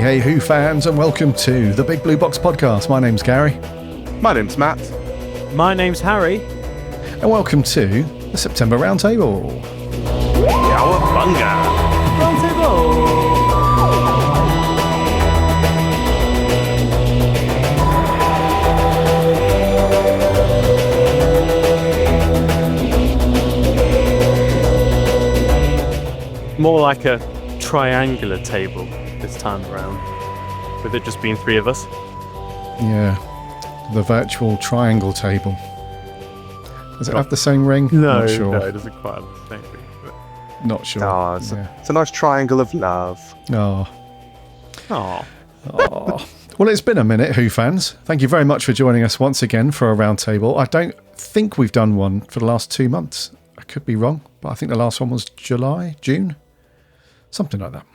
Hey, Who fans, and welcome to the Big Blue Box Podcast. My name's Gary. My name's Matt. My name's Harry. And welcome to the September Roundtable. Cowabunga! More like a triangular table this time around, with it just being three of us. Yeah, the virtual triangle table. Does it have the same ring? No, Not sure. no, it doesn't quite have the same ring. Not sure. Oh, it's a nice triangle of love. Oh. Oh. Well, it's been a minute, Who fans. Thank you very much for joining us once again for a roundtable. I don't think we've done one for the last 2 months. I could be wrong, but I think the last one was June, something like that.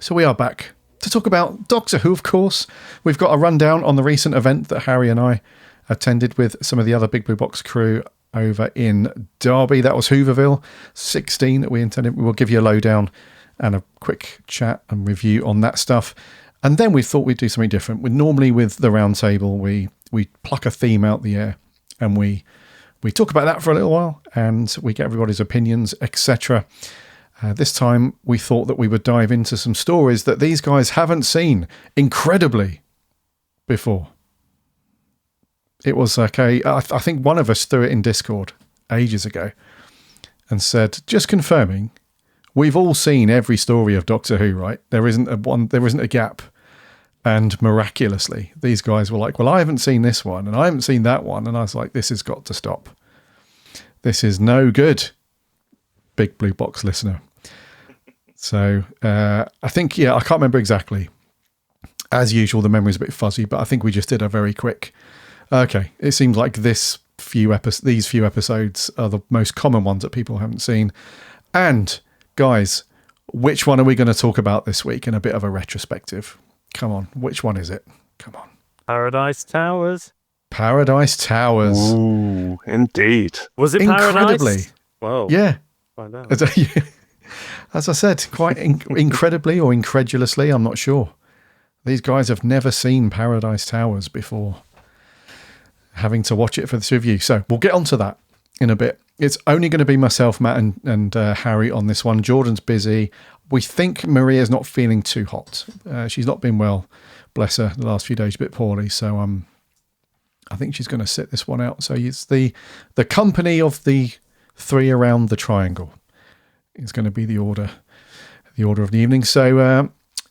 So we are back to talk about Doctor Who, of course. We've got a rundown on the recent event that Harry and I attended with some of the other Big Blue Box crew over in Derby. That was Whooverville 16 that we intended. We'll give you a lowdown and a quick chat and review on that stuff. And then we thought we'd do something different. Normally with the roundtable, we pluck a theme out the air and we talk about that for a little while and we get everybody's opinions, etc. This time we thought that we would dive into some stories that these guys haven't seen, incredibly, before. It was like I think one of us threw it in Discord ages ago and said, just confirming, we've all seen every story of Doctor Who, right? There isn't a gap. And miraculously, these guys were like, well, I haven't seen this one and I haven't seen that one. And I was like, this has got to stop. This is no good, Big Blue Box listener. So I think, I can't remember exactly. As usual, the memory's a bit fuzzy, but I think we just did a very quick. Okay, it seems like these few episodes are the most common ones that people haven't seen. And guys, which one are we going to talk about this week in a bit of a retrospective? Come on, which one is it? Come on. Paradise Towers. Paradise Towers. Ooh, indeed. Was it incredibly? Paradise? Whoa. Yeah. Find out. As I said, quite incredibly or incredulously, I'm not sure. These guys have never seen Paradise Towers before having to watch it for this review. So we'll get onto that in a bit. It's only going to be myself, Matt, and Harry on this one. Jordan's busy. We think Maria's not feeling too hot. She's not been well, bless her, the last few days, a bit poorly. So I think she's going to sit this one out. So it's the company of the three around the triangle is going to be the order of the evening. So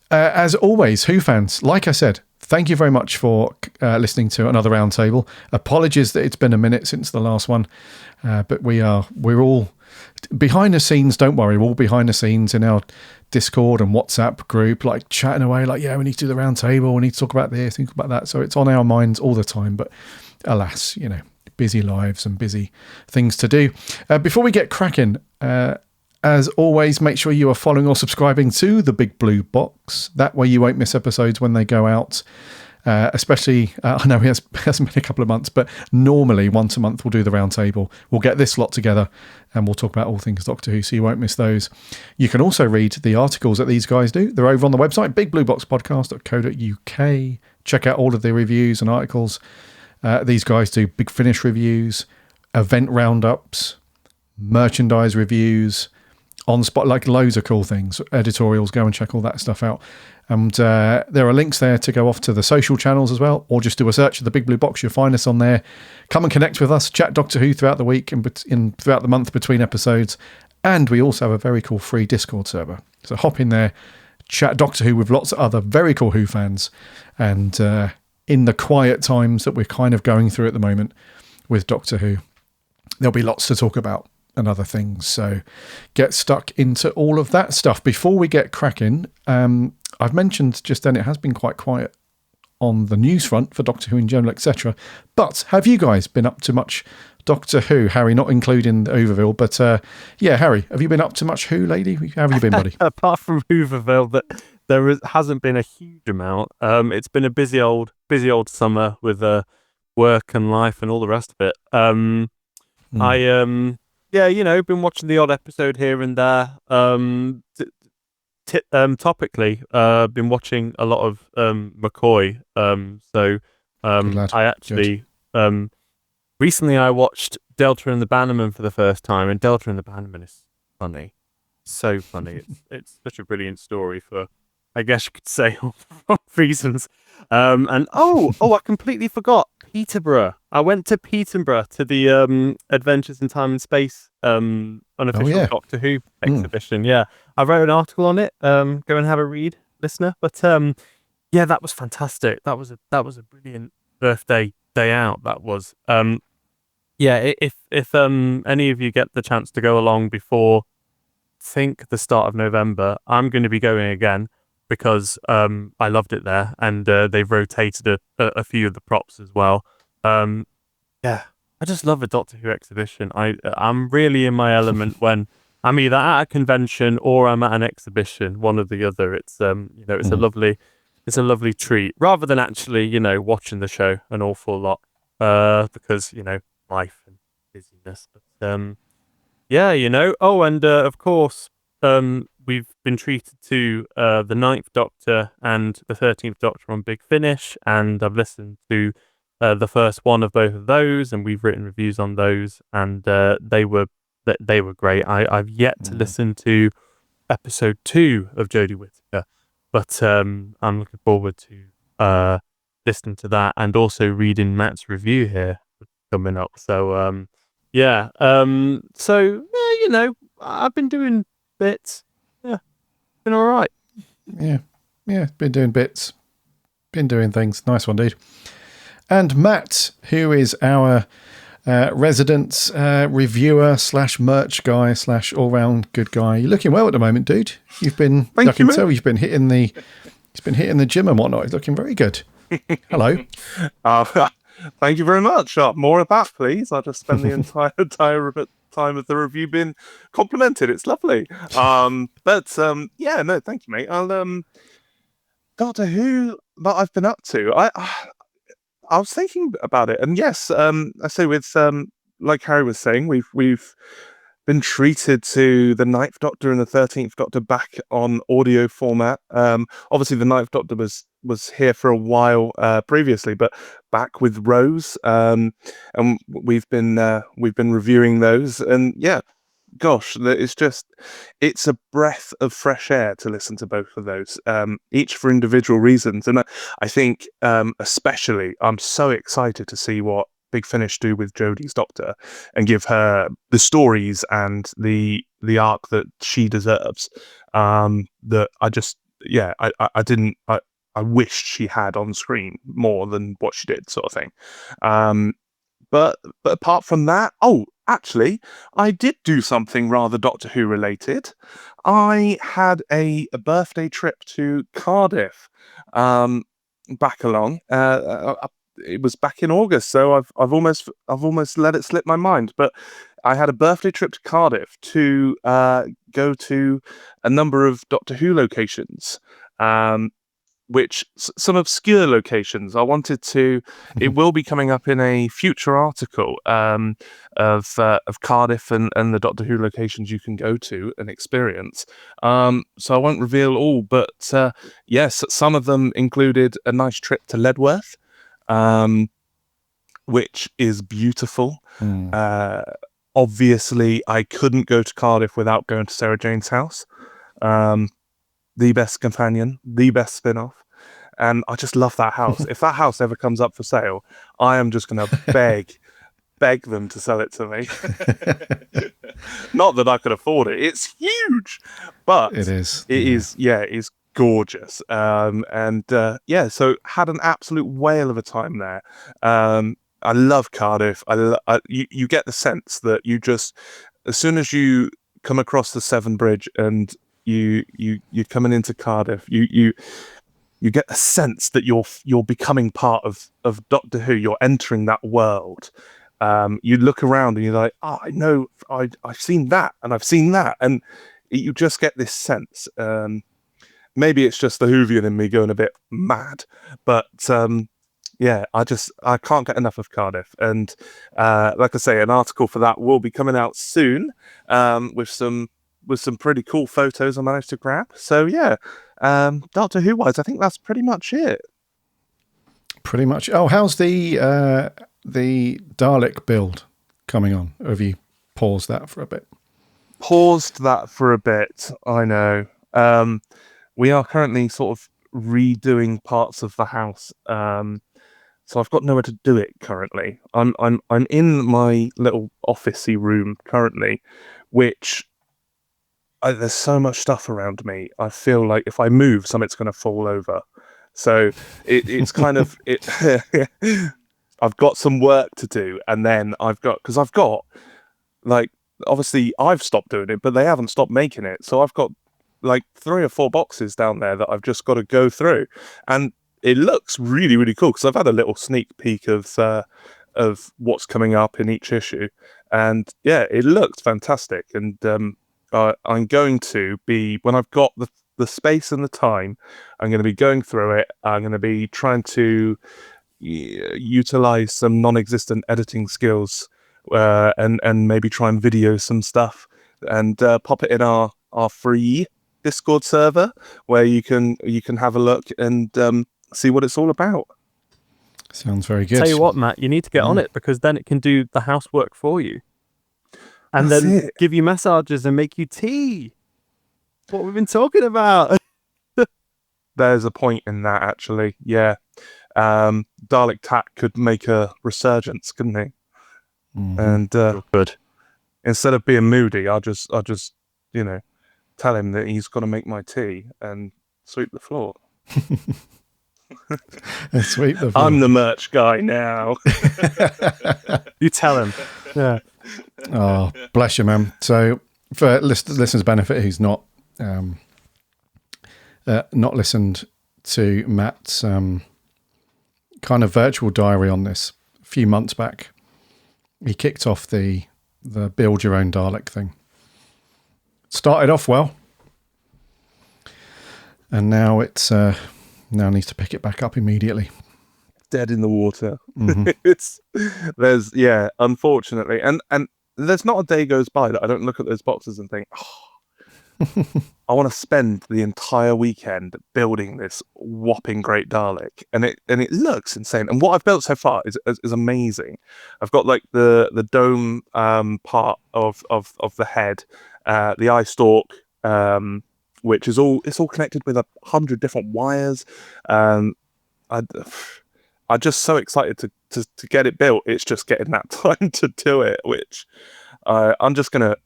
as always, Who fans, like I said, thank you very much for listening to another roundtable. Apologies that it's been a minute since the last one, but we're all behind the scenes. Don't worry, we're all behind the scenes in our Discord and WhatsApp group, like chatting away, like, yeah, we need to do the roundtable, we need to talk about this, think about that. So it's on our minds all the time. But alas, busy lives and busy things to do. Before we get cracking, as always, make sure you are following or subscribing to the Big Blue Box. That way you won't miss episodes when they go out. Especially, I know it hasn't been a couple of months, but normally once a month we'll do the roundtable. We'll get this lot together and we'll talk about all things Doctor Who, so you won't miss those. You can also read the articles that these guys do. They're over on the website, bigblueboxpodcast.co.uk. Check out all of their reviews and articles. These guys do Big Finish reviews, event roundups, merchandise reviews, on spot, like loads of cool things, editorials. Go and check all that stuff out. And there are links there to go off to the social channels as well, or just do a search of the Big Blue Box. You'll find us on there. Come and connect with us, chat Doctor Who throughout the week and throughout the month between episodes. And we also have a very cool free Discord server. So hop in there, chat Doctor Who with lots of other very cool Who fans. And in the quiet times that we're kind of going through at the moment with Doctor Who, there'll be lots to talk about and other things. So get stuck into all of that stuff. Before we get cracking, I've mentioned just then it has been quite quiet on the news front for Doctor Who in general, etc. But have you guys been up to much Doctor Who, Harry, not including Whooverville, but yeah, Harry, have you been up to much Who lately? How have you been, buddy? Apart from Whooverville, that hasn't been a huge amount. It's been a busy old summer with work and life and all the rest of it. I been watching the odd episode here and there. Topically, been watching a lot of McCoy. Good lad. I actually recently I watched Delta and the Bannerman for the first time, and Delta and the Bannerman is funny, so funny. It's such a brilliant story for, I guess you could say, all the wrong reasons. And I completely forgot Peterborough. I went to Peterborough to the Adventures in Time and Space unofficial Doctor Who exhibition. Yeah, I wrote an article on it. Go and have a read, listener. But yeah, that was fantastic. That was a brilliant birthday day out. That was. Yeah, if any of you get the chance to go along before, think the start of November, I'm going to be going again. Because I loved it there, and they've rotated a few of the props as well. Yeah, I just love a Doctor Who exhibition. I'm really in my element when I'm either at a convention or I'm at an exhibition, one or the other. It's it's a lovely treat, rather than actually watching the show an awful lot because life and busyness. But yeah, Oh, and of course. We've been treated to the 9th Doctor and the 13th Doctor on Big Finish, and I've listened to the first one of both of those, and we've written reviews on those, and they were great. I've yet to listen to episode 2 of Jodie Whittaker, but I'm looking forward to listening to that, and also reading Matt's review here coming up. So yeah, I've been doing bits. Yeah, been all right. Yeah, been doing bits, been doing things. Nice one, dude. And Matt, who is our resident reviewer / merch guy / all round good guy. You're looking well at the moment, dude. You've been. I can tell you've been hitting the. He's been hitting the gym and whatnot. He's looking very good. Hello. Thank you very much. More of that, please. I'll just spend the entire time of the review being complimented. It's lovely. Yeah, no, thank you, mate. I'll Doctor Who that I've been up to. I was thinking about it, and yes, I say with like Harry was saying, we've been treated to the 9th Doctor and the 13th Doctor back on audio format. Obviously the 9th Doctor was here for a while previously, but back with Rose, and we've been reviewing those, and yeah, gosh, it's a breath of fresh air to listen to both of those, each for individual reasons. And I think especially I'm so excited to see what Big Finish do with Jodie's Doctor and give her the stories and the arc that she deserves. That I wished she had on screen more than what she did, sort of thing. But apart from that, actually, I did do something rather Doctor Who related. I had a birthday trip to Cardiff back along. It was back in August, so I've almost let it slip my mind. But I had a birthday trip to Cardiff to go to a number of Doctor Who locations. Which some obscure locations I wanted to. It will be coming up in a future article of Cardiff and the Doctor Who locations you can go to and experience. So I won't reveal all, but yes, some of them included a nice trip to Ledworth, which is beautiful. Obviously, I couldn't go to Cardiff without going to Sarah Jane's house. The best companion, the best spin-off. And I just love that house. If that house ever comes up for sale, I am just going to beg them to sell it to me. Not that I could afford it. It's huge, but it is. It's gorgeous. So had an absolute whale of a time there. I love Cardiff. You get the sense that you just, as soon as you come across the Severn Bridge and you're coming into Cardiff, you get a sense that you're becoming part of Doctor Who. You're entering that world, you look around and you're like, oh, I know, I've seen that and I've seen that, and you just get this sense. Maybe it's just the Whovian in me going a bit mad, but yeah, I can't get enough of Cardiff. And like I say, an article for that will be coming out soon, with some pretty cool photos I managed to grab. So yeah, Doctor Who wise, I think that's pretty much it. Pretty much. Oh, how's the Dalek build coming on? Or have you paused that for a bit? Paused that for a bit. I know. We are currently sort of redoing parts of the house. So I've got nowhere to do it currently. I'm in my little officey room currently, which there's so much stuff around me. I feel like if I move, something's going to fall over. So it's kind of it. I've got some work to do, and then I've got like, obviously I've stopped doing it, but they haven't stopped making it. So I've got like 3 or 4 boxes down there that I've just got to go through, and it looks really, really cool because I've had a little sneak peek of what's coming up in each issue, and yeah, it looks fantastic. And I'm going to be, when I've got the space and the time, I'm going to be going through it. I'm going to be trying to utilize some non-existent editing skills, and maybe try and video some stuff and pop it in our free Discord server where you can have a look and see what it's all about. Sounds very good. Tell you what, Matt, you need to get on it, because then it can do the housework for you, and then give you massages and make you tea. What we've been talking about. There's a point in that, actually. Yeah, Dalek Tat could make a resurgence, couldn't he? Mm-hmm. And good. Instead of being moody, I'll just tell him that he's got to make my tea and sweep the floor. Sweep the floor. I'm the merch guy now. You tell him. Yeah. Oh, bless you, man. So, for listeners' benefit, who's not listened to Matt's kind of virtual diary on this a few months back, he kicked off the build your own Dalek thing. Started off well, and now it's now needs to pick it back up immediately. Dead in the water. Mm-hmm. Unfortunately, and there's not a day goes by that I don't look at those boxes and think, I want to spend the entire weekend building this whopping great Dalek, and it looks insane. And what I've built so far is amazing. I've got like the dome part of the head, the eye stalk, which is all connected with 100 different wires. I'm just so excited to get it built. It's just getting that time to do it, which I'm just gonna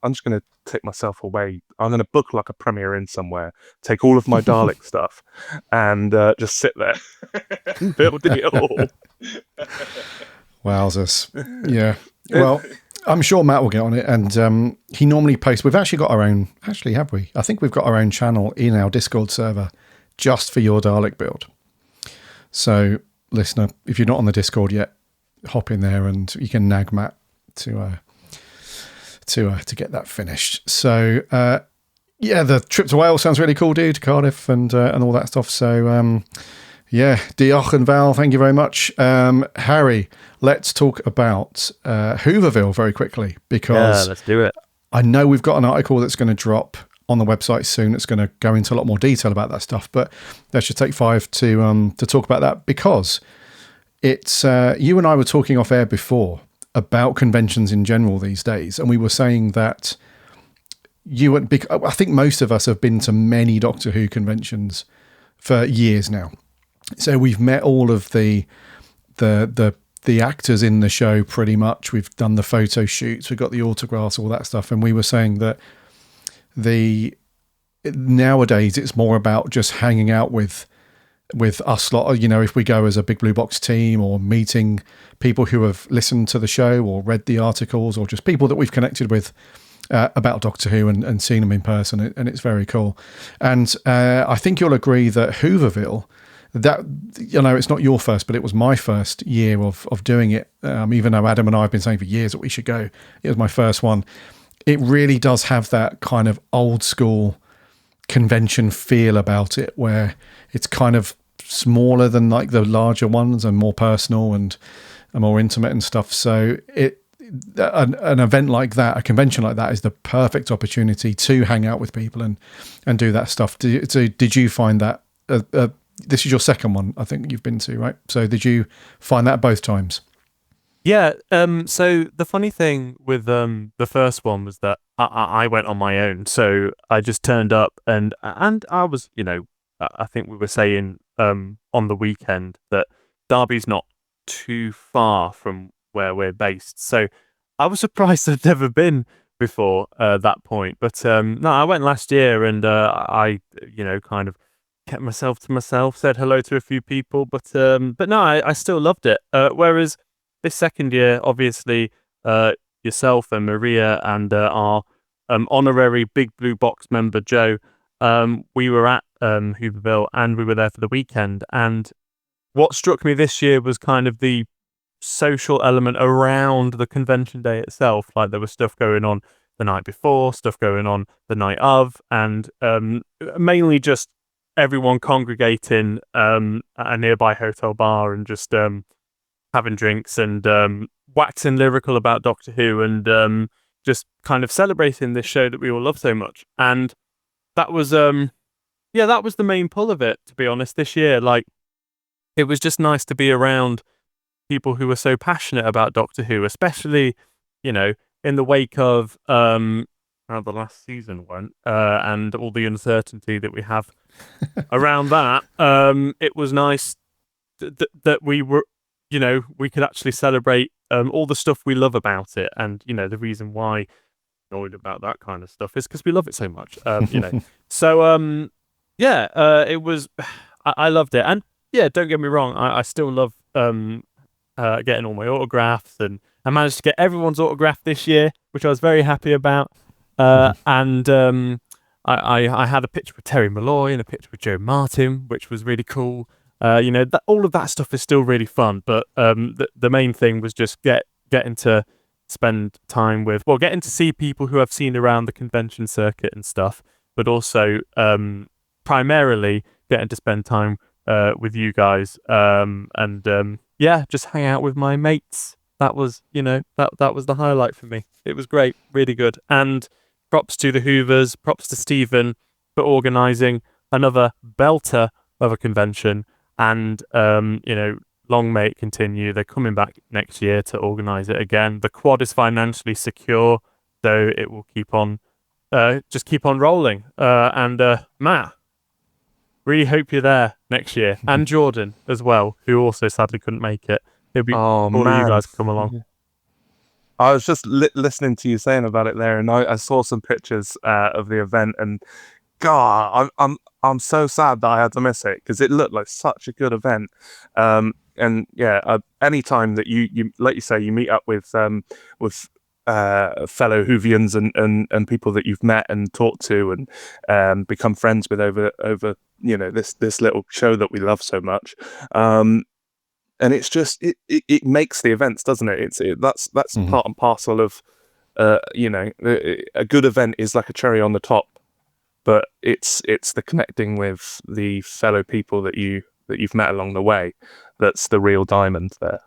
take myself away. I'm gonna book like a Premier Inn somewhere, take all of my Dalek stuff, and just sit there building it all. Wowzers! Yeah. Well, I'm sure Matt will get on it, and he normally posts. We've actually got our own. Actually, have we? I think we've got our own channel in our Discord server just for your Dalek build. So, listener, if you're not on the Discord yet, hop in there and you can nag Matt to get that finished. So, the trip to Wales sounds really cool, dude. Cardiff and all that stuff. So, Dioch and Val, thank you very much. Harry, let's talk about Whooverville very quickly, because let's do it. I know we've got an article that's going to drop on the website soon. It's going to go into a lot more detail about that stuff, but let's just take 5 to talk about that, because it's you and I were talking off air before about conventions in general these days, and we were saying that I think most of us have been to many Doctor Who conventions for years now. So we've met all of the actors in the show pretty much. We've done the photo shoots, we've got the autographs, all that stuff. And we were saying that nowadays it's more about just hanging out with us lot, if we go as a Big Blue Box team, or meeting people who have listened to the show or read the articles, or just people that we've connected with about Doctor Who and seen them in person. And it's very cool. And I think you'll agree that Whooverville, that, it's not your first, but it was my first year of doing it. Even though Adam and I have been saying for years that we should go, it was my first one. It really does have that kind of old school convention feel about it, where it's kind of smaller than like the larger ones and more personal and more intimate and stuff. So an event like that, a convention like that, is the perfect opportunity to hang out with people and do that stuff. So did you find that this is your second one, I think, you've been to, right? So did you find that both times? Yeah. So the funny thing with the first one was that I went on my own. So I just turned up and I was, I think we were saying on the weekend that Derby's not too far from where we're based. So I was surprised I'd never been before that point. But no, I went last year and I, kind of kept myself to myself, said hello to a few people. But no, I still loved it. Whereas this second year, obviously, yourself and Maria and our honorary Big Blue Box member, Joe, we were at Whooverville and we were there for the weekend. And what struck me this year was kind of the social element around the convention day itself. Like there was stuff going on the night before, stuff going on the night of, and mainly just everyone congregating at a nearby hotel bar and just having drinks and waxing lyrical about Doctor Who and just kind of celebrating this show that we all love so much. And that was that was the main pull of it, to be honest, this year. Like, it was just nice to be around people who were so passionate about Doctor Who, especially, in the wake of how the last season went and all the uncertainty that we have around that. It was nice that we were, we could actually celebrate all the stuff we love about it. And, the reason why I'm annoyed about that kind of stuff is because we love it so much, So, it was, I loved it. And yeah, don't get me wrong, I still love getting all my autographs, and I managed to get everyone's autograph this year, which I was very happy about. And I had a picture with Terry Malloy and a picture with Joe Martin, which was really cool. All of that stuff is still really fun, but the main thing was just getting to spend time with, getting to see people who I've seen around the convention circuit and stuff, but also primarily getting to spend time with you guys and just hang out with my mates. That was, that was the highlight for me. It was great, really good. And props to the Hoovers, props to Stephen for organising another belter of a convention. And, long may it continue. They're coming back next year to organise it again. The quad is financially secure, so it will keep on rolling. And Matt, really hope you're there next year. And Jordan as well, who also sadly couldn't make it. It'll be all of you guys come along. I was just listening to you saying about it there, and I saw some pictures of the event, and God, I'm so sad that I had to miss it because it looked like such a good event. And yeah, any time that you like you say, you meet up with fellow Whovians and people that you've met and talked to and become friends with over this little show that we love so much. And it's just it makes the events, doesn't it? That's part and parcel of a good event is like a cherry on the top, but it's the connecting with the fellow people that you've met along the way that's the real diamond there.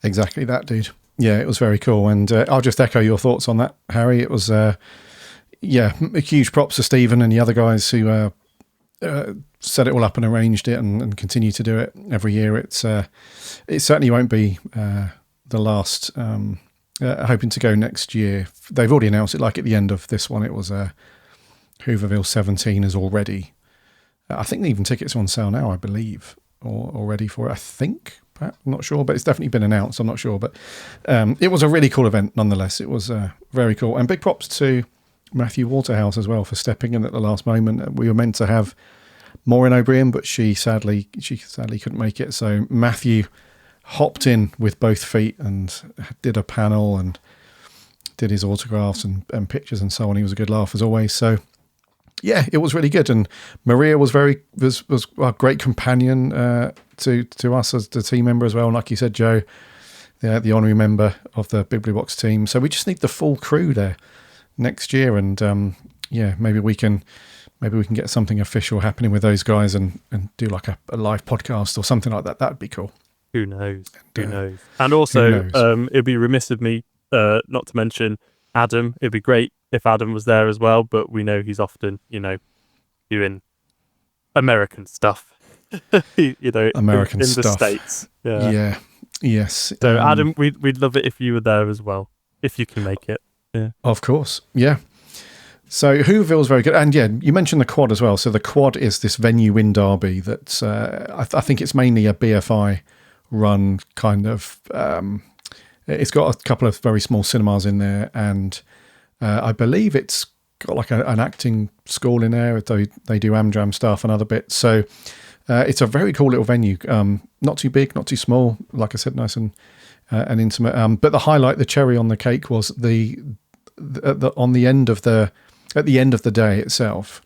Exactly that, dude. Yeah, it was very cool, and I'll just echo your thoughts on that, Harry. It was a huge props to Stephen and the other guys who set it all up and arranged it and continue to do it every year. It certainly won't be the last. Hoping to go next year. They've already announced it, like at the end of this one. It was Whooverville 17 is already. I think even tickets are on sale now, I believe, or already for it. I think, perhaps, I'm not sure, but it's definitely been announced. I'm not sure, but it was a really cool event nonetheless. It was very cool, and big props to Matthew Waterhouse as well for stepping in at the last moment. We were meant to have Maureen O'Brien, but she sadly couldn't make it. So Matthew hopped in with both feet and did a panel and did his autographs and pictures and so on. He was a good laugh as always. So yeah, it was really good. And Maria was was a great companion to us as the team member as well. And like you said, Joe, the honorary member of the Big Blue Box team. So we just need the full crew there next year. And yeah, maybe we can get something official happening with those guys and do like a live podcast or something like that. That'd be cool. Who knows? Who knows? And also, it'd be remiss of me not to mention Adam. It'd be great if Adam was there as well, but we know he's often, doing American stuff. American in stuff. the States. Yeah. Yes. So Adam, we'd love it if you were there as well, if you can make it. Yeah. Of course. Yeah. So Whoverville's very good. And yeah, you mentioned the quad as well. So the quad is this venue in Derby that I think it's mainly a BFI run kind of. It's got a couple of very small cinemas in there, and I believe it's got like an acting school in there. They do Amdram stuff and other bits. So it's a very cool little venue. Not too big, not too small. Like I said, nice and intimate. But the highlight, the cherry on the cake, was at the end of the day itself,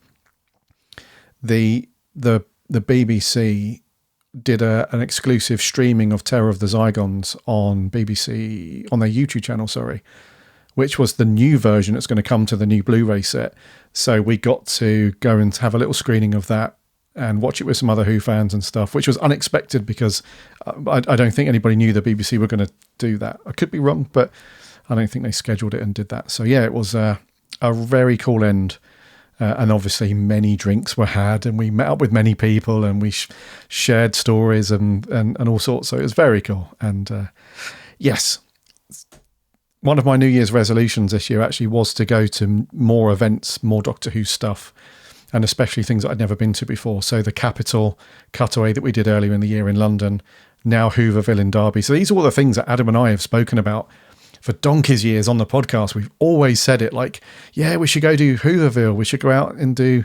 the BBC did an exclusive streaming of Terror of the Zygons on BBC, on their YouTube channel, which was the new version that's going to come to the new Blu-ray set. So we got to go and have a little screening of that and watch it with some other Who fans and stuff, which was unexpected because I don't think anybody knew the BBC were going to do that. I could be wrong, but I don't think they scheduled it and did that. So yeah, it was a very cool end. And obviously many drinks were had, and we met up with many people, and we shared stories and all sorts. So it was very cool. And yes, one of my New Year's resolutions this year actually was to go to more events, more Doctor Who stuff, and especially things that I'd never been to before. So the Capital Cutaway that we did earlier in the year in London, now Whoverville in Derby. So these are all the things that Adam and I have spoken about for donkey's years on the podcast. We've always said it, like, yeah, we should go do Whoverville. We should go out and do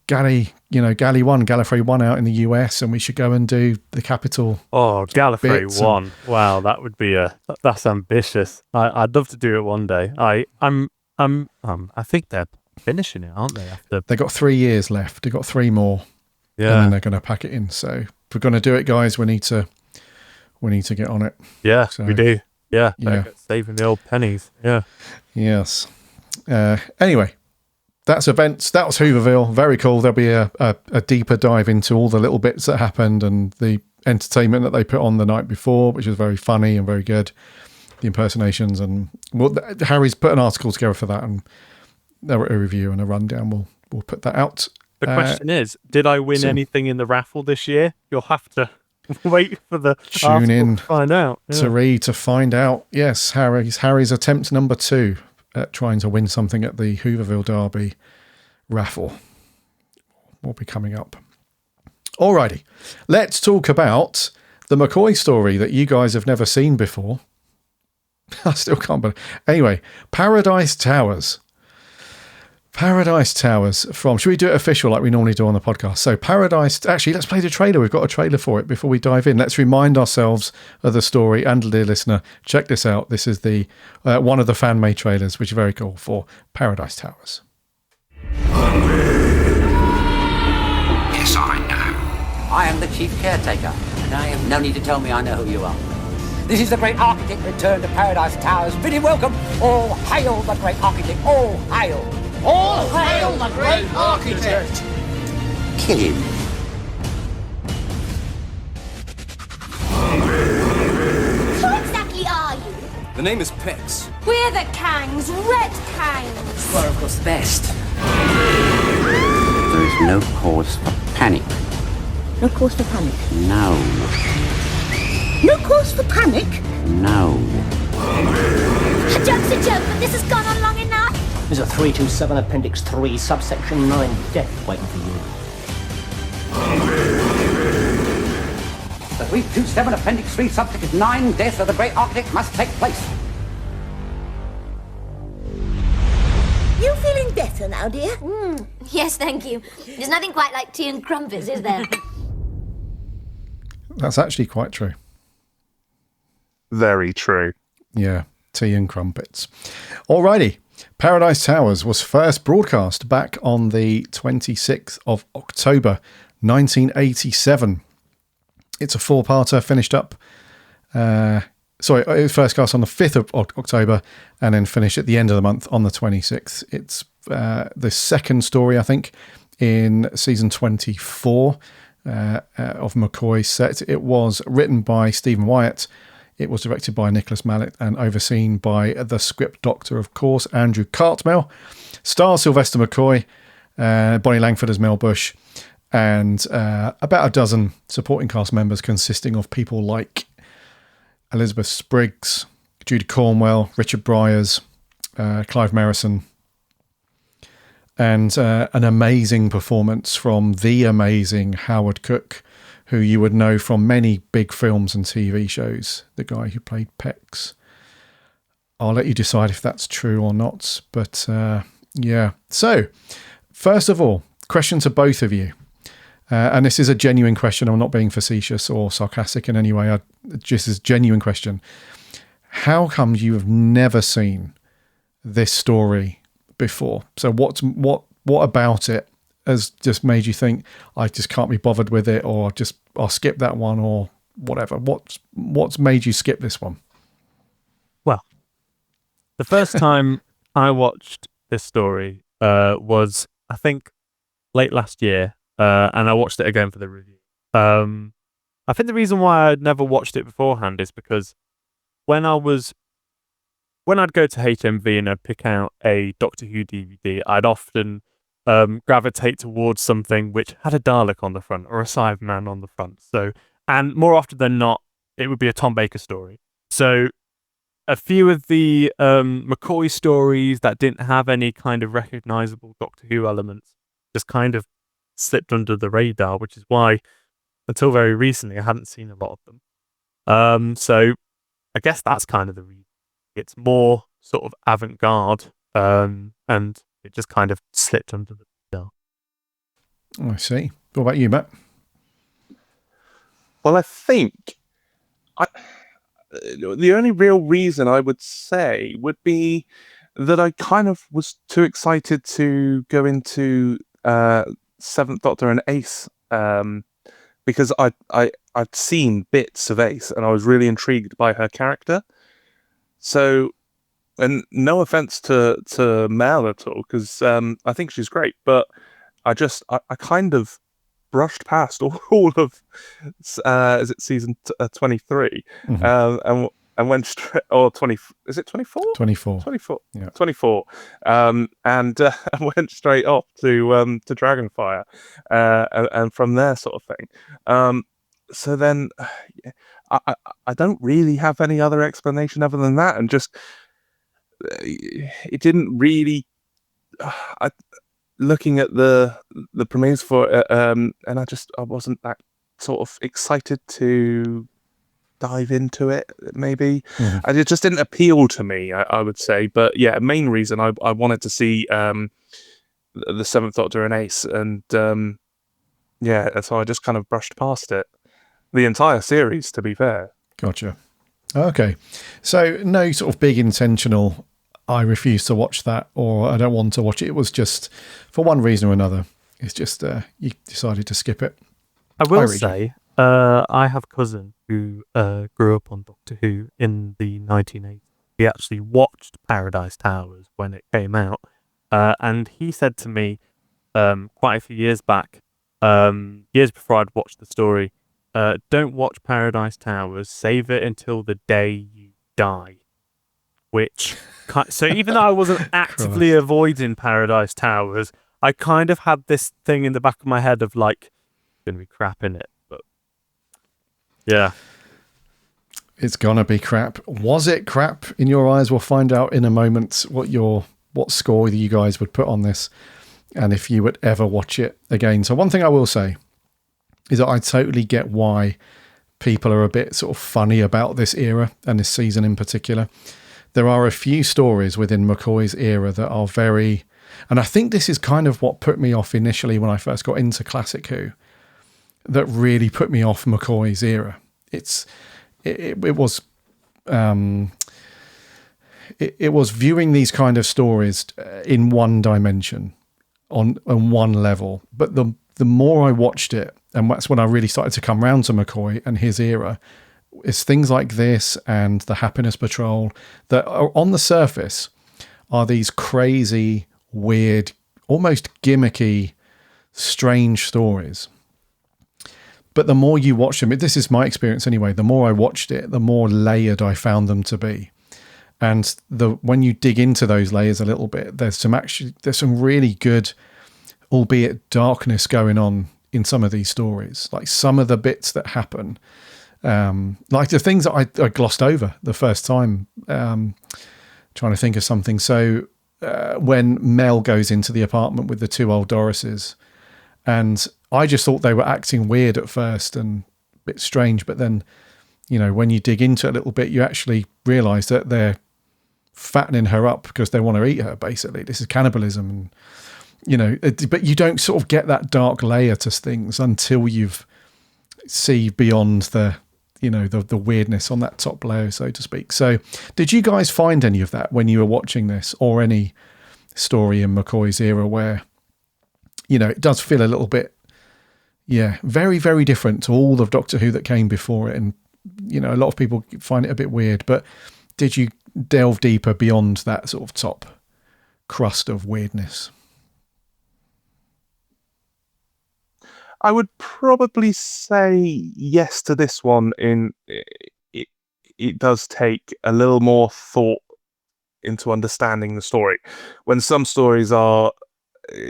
Gallifrey 1 out in the US, and we should go and do the Capital. Oh, Gallifrey 1. Wow, that would be that's ambitious. I'd love to do it one day. I think they're finishing it, aren't they? They got 3 years left. They got 3 more. Yeah. And then they're going to pack it in. So if we're going to do it, guys, we need to get on it. Yeah, so, we do. Yeah. Saving the old pennies. Yeah. Yes. Anyway, that's events. That was Whoverville. Very cool. There'll be a deeper dive into all the little bits that happened and the entertainment that they put on the night before, which was very funny and very good. The impersonations, and Harry's put an article together for that, and a review and a rundown. We'll put that out. The question is, did I win anything in the raffle this year? You'll have to wait for the tune in to find out. Yeah. To find out. Yes, Harry's attempt number 2 at trying to win something at the Whoverville Derby raffle will be coming up. Alrighty, let's talk about the McCoy story that you guys have never seen before. I still can't believe. Anyway, Paradise Towers from, should we do it official like we normally do on the podcast? So actually, let's play the trailer. We've got a trailer for it before we dive in. Let's remind ourselves of the story. And dear listener, check this out. This is the one of the fan-made trailers, which is very cool, for Paradise Towers. Yes, I know. I am the chief caretaker, and I have no need to tell me I know who you are. This is the great architect return to Paradise Towers. Bid him welcome. All hail the great architect. All hail. All hail the great architect! Kill him. Who exactly are you? The name is Pex. We're the Kangs, Red Kangs. You are, of course, the best. There is no cause for panic. No cause for panic? No. No cause for panic? No. A joke's a joke, but this has gone on long enough. There's a 327 Appendix 3, subsection 9, death waiting for you. The 327 Appendix 3, subsection 9, death of the great architect must take place. You feeling better now, dear? Yes, thank you. There's nothing quite like tea and crumpets, is there? That's actually quite true. Very true. Yeah, tea and crumpets. Alrighty. Paradise Towers was first broadcast back on the 26th of October 1987. It's a four-parter, finished up. It was first cast on the 5th of October and then finished at the end of the month on the 26th. It's the second story, I think, in season 24 of McCoy's set. It was written by Stephen Wyatt. It was directed by Nicholas Mallet and overseen by the script doctor, of course, Andrew Cartmel. Stars Sylvester McCoy, Bonnie Langford as Mel Bush, and about a dozen supporting cast members consisting of people like Elizabeth Spriggs, Judy Cornwell, Richard Bryars, Clive Merrison, and an amazing performance from the amazing Howard Cook, who you would know from many big films and TV shows, the guy who played Pex. I'll let you decide if that's true or not, but yeah. So, first of all, question to both of you. And this is a genuine question. I'm not being facetious or sarcastic in any way. Just as a genuine question. How come you have never seen this story before? So what about it has just made you think, I just can't be bothered with it, or I'll skip that one, or whatever? What's made you skip this one? Well, the first time I watched this story was, I think, late last year, and I watched it again for the review. I think the reason why I'd never watched it beforehand is because when I'd go to HMV and I'd pick out a Doctor Who DVD, I'd often gravitate towards something which had a Dalek on the front or a Cyberman on the front. So, and more often than not, it would be a Tom Baker story. So, a few of the McCoy stories that didn't have any kind of recognizable Doctor Who elements just kind of slipped under the radar, which is why, until very recently, I hadn't seen a lot of them. So, I guess that's kind of the reason. It's more sort of avant-garde, and it just kind of slipped under the radar. I see. What about you, Matt? Well, I think the only real reason I would say would be that I kind of was too excited to go into Seventh Doctor and Ace, because I'd seen bits of Ace and I was really intrigued by her character. So, and no offense to Mel at all, because I think she's great, but I kind of brushed past all of is it season 23, and went straight, or 20, is it 24? 24. 24. Yeah. 24. And went straight off to Dragonfire, and from there sort of thing. So then I don't really have any other explanation other than that, and just it didn't really. Looking at the premieres for it, and I wasn't that sort of excited to dive into it. Maybe it just didn't appeal to me. I would say, but yeah, main reason I wanted to see the Seventh Doctor and Ace, and yeah, so I just kind of brushed past it. The entire series, to be fair. Gotcha. Okay. So no sort of big intentional, I refuse to watch that, or I don't want to watch it. It was just, for one reason or another, it's just you decided to skip it. I will say, I have a cousin who grew up on Doctor Who in the 1980s. He actually watched Paradise Towers when it came out, and he said to me quite a few years back, years before I'd watched the story, don't watch Paradise Towers, save it until the day you die. Which, so even though I wasn't actively avoiding Paradise Towers, I kind of had this thing in the back of my head of like, gonna be crap in it. But yeah, it's gonna be crap. Was it crap in your eyes? We'll find out in a moment what score you guys would put on this, and if you would ever watch it again. So one thing I will say is that I totally get why people are a bit sort of funny about this era and this season in particular. There are a few stories within McCoy's era that are very, and I think this is kind of what put me off initially when I first got into Classic Who, that really put me off McCoy's era. It was it was viewing these kind of stories in one dimension, on one level. But the more I watched it, and that's when I really started to come round to McCoy and his era, is things like this and the Happiness Patrol that are on the surface are these crazy, weird, almost gimmicky, strange stories. But the more you watch them, this is my experience anyway, the more I watched it, the more layered I found them to be. And when you dig into those layers a little bit, there's some really good, albeit darkness going on in some of these stories. Like some of the bits that happen, like the things that I glossed over the first time, trying to think of something. So when Mel goes into the apartment with the two old Dorises, and I just thought they were acting weird at first and a bit strange, but then, when you dig into it a little bit, you actually realise that they're fattening her up because they want to eat her, basically. This is cannibalism. And, but you don't sort of get that dark layer to things until you've see beyond the weirdness on that top layer, so to speak. So did you guys find any of that when you were watching this, or any story in McCoy's era where, it does feel a little bit, very, very different to all of Doctor Who that came before it. And, a lot of people find it a bit weird, but did you delve deeper beyond that sort of top crust of weirdness? I would probably say yes to this one. It does take a little more thought into understanding the story. When some stories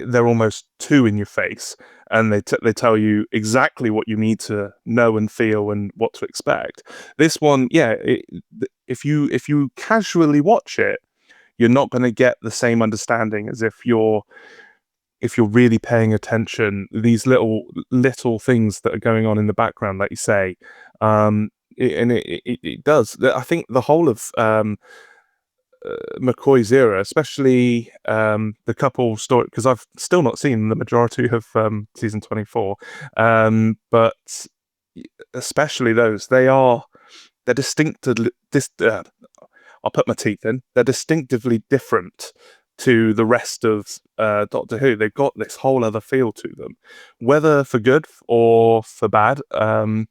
they're almost too in your face, and they tell you exactly what you need to know and feel and what to expect. This one, if you casually watch it, you're not going to get the same understanding as if you're really paying attention. These little things that are going on in the background, like you say, it does. I think the whole of McCoy's era, especially the couple story, because I've still not seen the majority of season 24, but especially those, they're distinctively I'll put my teeth in. They're distinctively different to the rest of Doctor Who. They've got this whole other feel to them, whether for good or for bad. I'll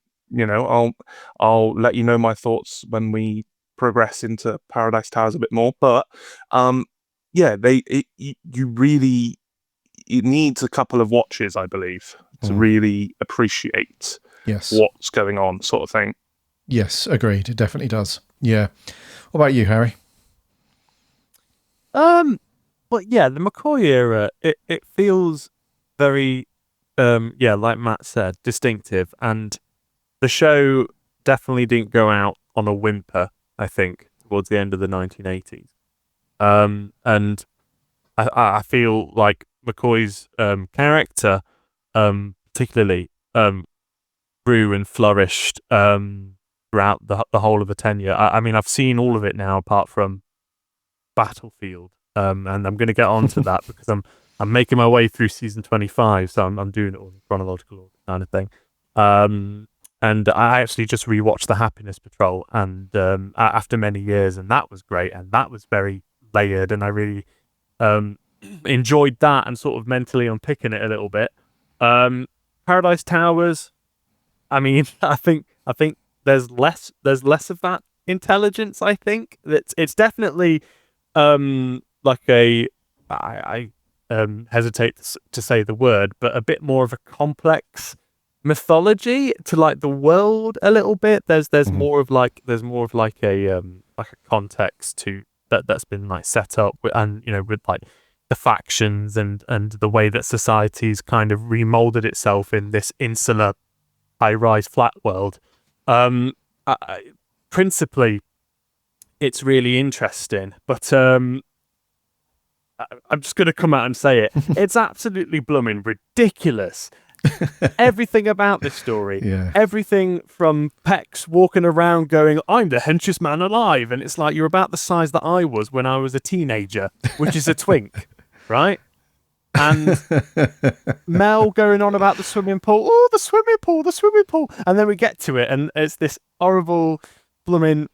let you know my thoughts when we progress into Paradise Towers a bit more. But it needs a couple of watches, I believe, to really appreciate what's going on, sort of thing. Yes, agreed. It definitely does. Yeah. What about you, Harry? But yeah, the McCoy era, it feels very, like Matt said, distinctive, and the show definitely didn't go out on a whimper, I think, towards the end of the 1980s. And I feel like McCoy's character, particularly, grew and flourished throughout the whole of the tenure. I mean, I've seen all of it now, apart from Battlefield. And I'm going to get on to that because I'm making my way through season 25, so I'm doing it all in chronological order kind of thing. And I actually just rewatched the Happiness Patrol, and after many years, and that was great, and that was very layered, and I really enjoyed that and sort of mentally unpicking it a little bit. Paradise Towers, I mean, I think there's less of that intelligence. I think it's definitely like I hesitate to say the word, but a bit more of a complex mythology to like the world a little bit. There's more of like a context to that's been like set up with, and with like the factions and the way that society's kind of remolded itself in this insular high-rise flat world. Principally, it's really interesting, but I'm just going to come out and say it. It's absolutely blooming ridiculous. Everything about this story, everything from Pex walking around going, "I'm the henchest man alive," and it's like, you're about the size that I was when I was a teenager, which is a twink, right? And Mel going on about the swimming pool. Oh, the swimming pool. And then we get to it, and it's this horrible, blooming,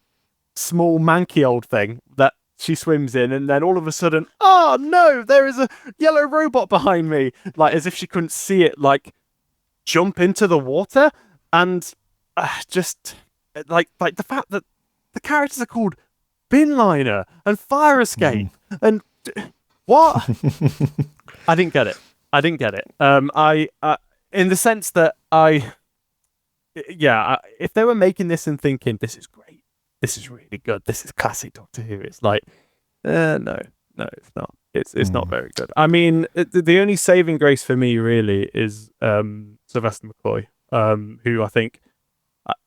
small, manky old thing that she swims in, and then all of a sudden, oh no, there is a yellow robot behind me, like as if she couldn't see it, like jump into the water, and just like the fact that the characters are called Bin Liner and Fire Escape, and what? I didn't get it. I in the sense that if they were making this and thinking this is great, this is really good, this is classic Doctor Who, it's like, no, it's not. It's not very good. I mean, the only saving grace for me really is Sylvester McCoy, who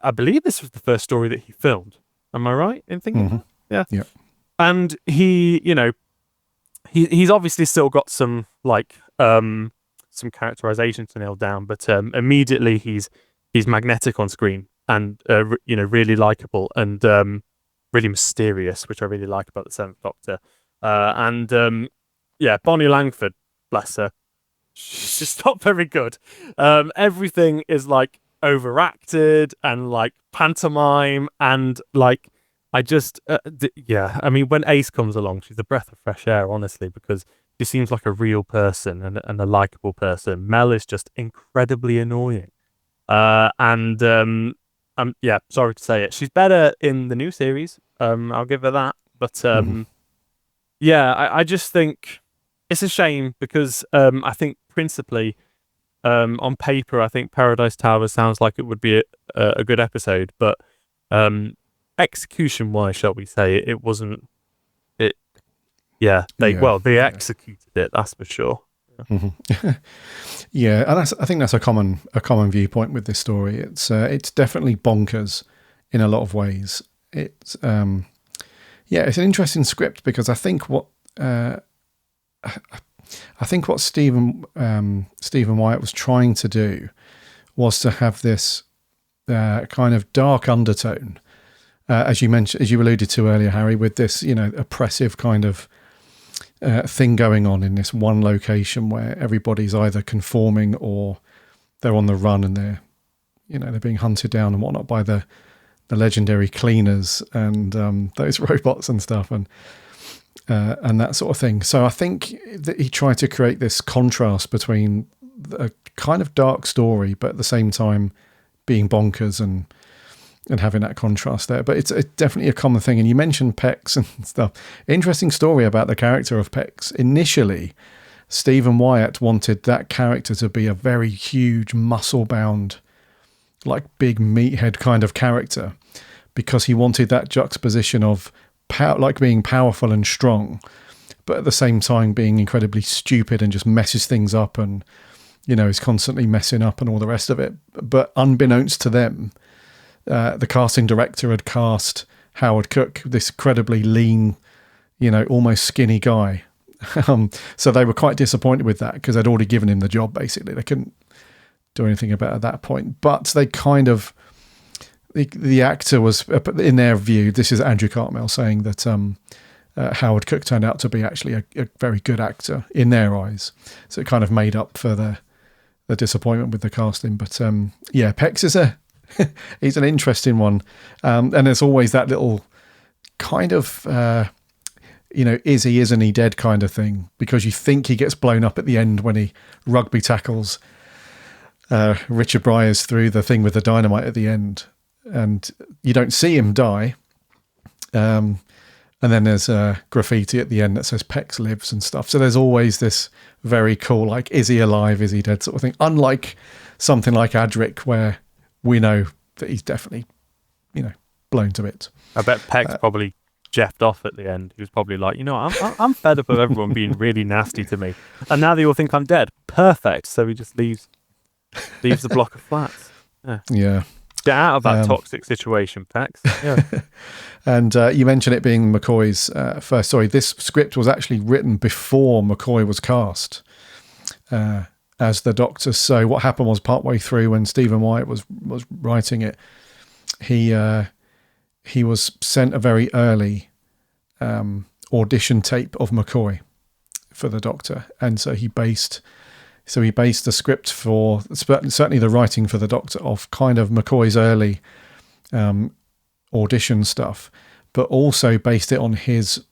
I believe this was the first story that he filmed. Am I right in thinking? Yeah. And he, he's obviously still got some some characterization to nail down, but immediately he's magnetic on screen and really likable and really mysterious, which I really like about the Seventh Doctor. Bonnie Langford, bless her, she's just not very good. Everything is like overacted and like pantomime, and like I just I mean, when Ace comes along, she's a breath of fresh air, honestly, because she seems like a real person and a likable person. Mel is just incredibly annoying. Sorry to say it, she's better in the new series. I'll give her that. But I just think it's a shame because I think principally on paper, I think Paradise Tower sounds like it would be a good episode, but execution-wise, shall we say, it wasn't. They executed it. That's for sure. Yeah, and I think that's a common viewpoint with this story. It's definitely bonkers in a lot of ways. It's it's an interesting script because I think what Stephen Wyatt was trying to do was to have this kind of dark undertone, as you alluded to earlier, Harry, with this oppressive kind of thing going on in this one location where everybody's either conforming or they're on the run and they're being hunted down and whatnot by the legendary cleaners and those robots and stuff and that sort of thing. So I think that he tried to create this contrast between a kind of dark story, but at the same time being bonkers and having that contrast there. But it's definitely a common thing. And you mentioned Pex and stuff. Interesting story about the character of Pex. Initially, Stephen Wyatt wanted that character to be a very huge, muscle-bound, like big meathead kind of character, because he wanted that juxtaposition of being powerful and strong, but at the same time being incredibly stupid and just messes things up and, is constantly messing up and all the rest of it. But unbeknownst to them, the casting director had cast Howard Cook, this incredibly lean, almost skinny guy. So they were quite disappointed with that because they'd already given him the job, basically. They couldn't do anything about it at that point. But they kind of, the actor was, in their view, this is Andrew Cartmel saying that Howard Cook turned out to be actually a very good actor in their eyes. So it kind of made up for the disappointment with the casting. But Pex is he's an interesting one. And there's always that little kind of, is he, isn't he dead kind of thing, because you think he gets blown up at the end when he rugby tackles Richard Briers through the thing with the dynamite at the end. And you don't see him die. And then there's graffiti at the end that says Pex lives and stuff. So there's always this very cool, like, is he alive, is he dead sort of thing. Unlike something like Adric, where we know that he's definitely, blown to bits. I bet Pex probably jeffed off at the end. He was probably like, I'm fed up of everyone being really nasty to me. And now they all think I'm dead. Perfect. So he just leaves the block of flats. Yeah. Get out of that toxic situation, Pex. Yeah. And you mentioned it being McCoy's first story. This script was actually written before McCoy was cast as the Doctor. So what happened was, partway through, when Stephen Wyatt was writing it, he was sent a very early audition tape of McCoy for the Doctor, and so he based the script for, certainly the writing for the Doctor, off kind of McCoy's early audition stuff, but also based it on his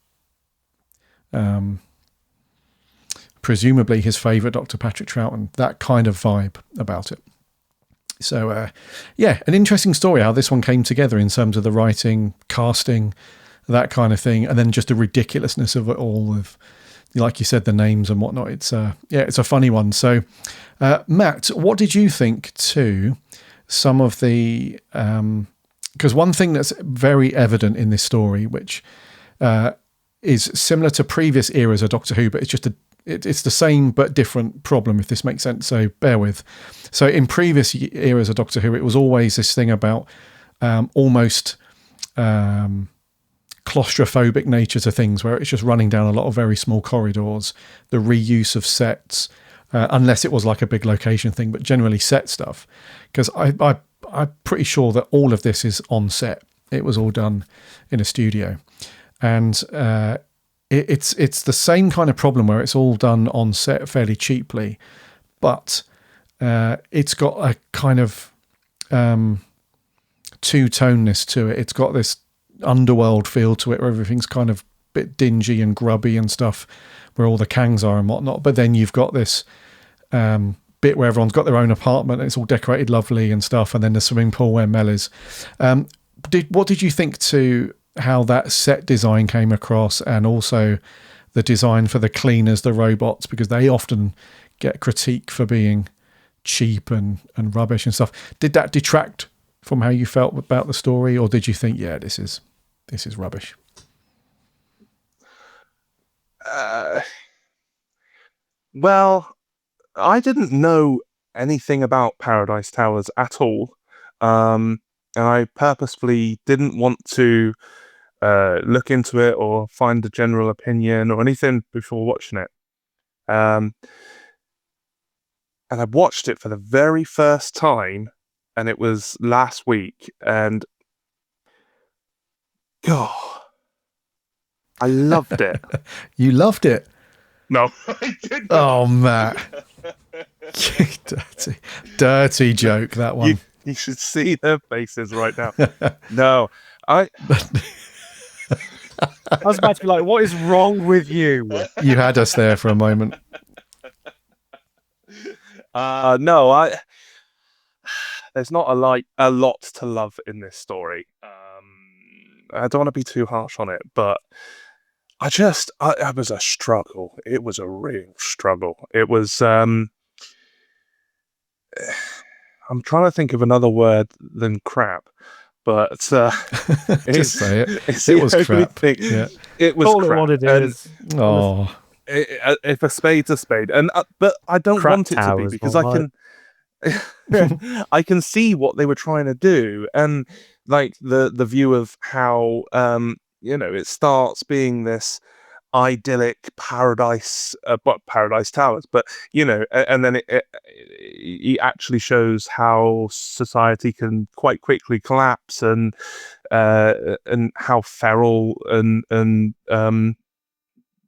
presumably his favourite Dr. Patrick Troughton, that kind of vibe about it. So, an interesting story how this one came together in terms of the writing, casting, that kind of thing, and then just the ridiculousness of it all, with, like you said, the names and whatnot. It's a funny one. So, Matt, what did you think to some of the... because one thing that's very evident in this story, which is similar to previous eras of Doctor Who, but it's just it's the same but different problem, if this makes sense, so bear with. So in previous eras of Doctor Who, it was always this thing about almost claustrophobic nature to things, where it's just running down a lot of very small corridors, the reuse of sets, unless it was like a big location thing, but generally set stuff. Because I'm pretty sure that all of this is on set. It was all done in a studio. And it's the same kind of problem where it's all done on set fairly cheaply, but it's got a kind of two-toneness to it. It's got this underworld feel to it, where everything's kind of a bit dingy and grubby and stuff, where all the Kangs are and whatnot. But then you've got this bit where everyone's got their own apartment and it's all decorated lovely and stuff, and then the swimming pool where Mel is. What did you think to how that set design came across, and also the design for the cleaners, the robots, because they often get critique for being cheap and rubbish and stuff? Did that detract from how you felt about the story, or did you think, yeah, this is rubbish? Well, I didn't know anything about Paradise Towers at all. And I purposefully didn't want to look into it or find a general opinion or anything before watching it. And I watched it for the very first time, and it was last week, and God, I loved it. You loved it? No, I didn't. Oh, Matt. dirty joke, that one. You should see their faces right now. No, I was about to be like, what is wrong with you? You had us there for a moment. No, there's not a lot to love in this story. I don't want to be too harsh on it, but I was a struggle. It was a real struggle. It was, I'm trying to think of another word than crap, but just say it. It was crap. Yeah. It was Call crap. It what it is. Oh, if a spade's a spade, but I don't Crap want it to be, towers, because all I can. I can see what they were trying to do, and like the view of how it starts being this idyllic paradise, Paradise Towers, but and then it actually shows how society can quite quickly collapse, and how feral and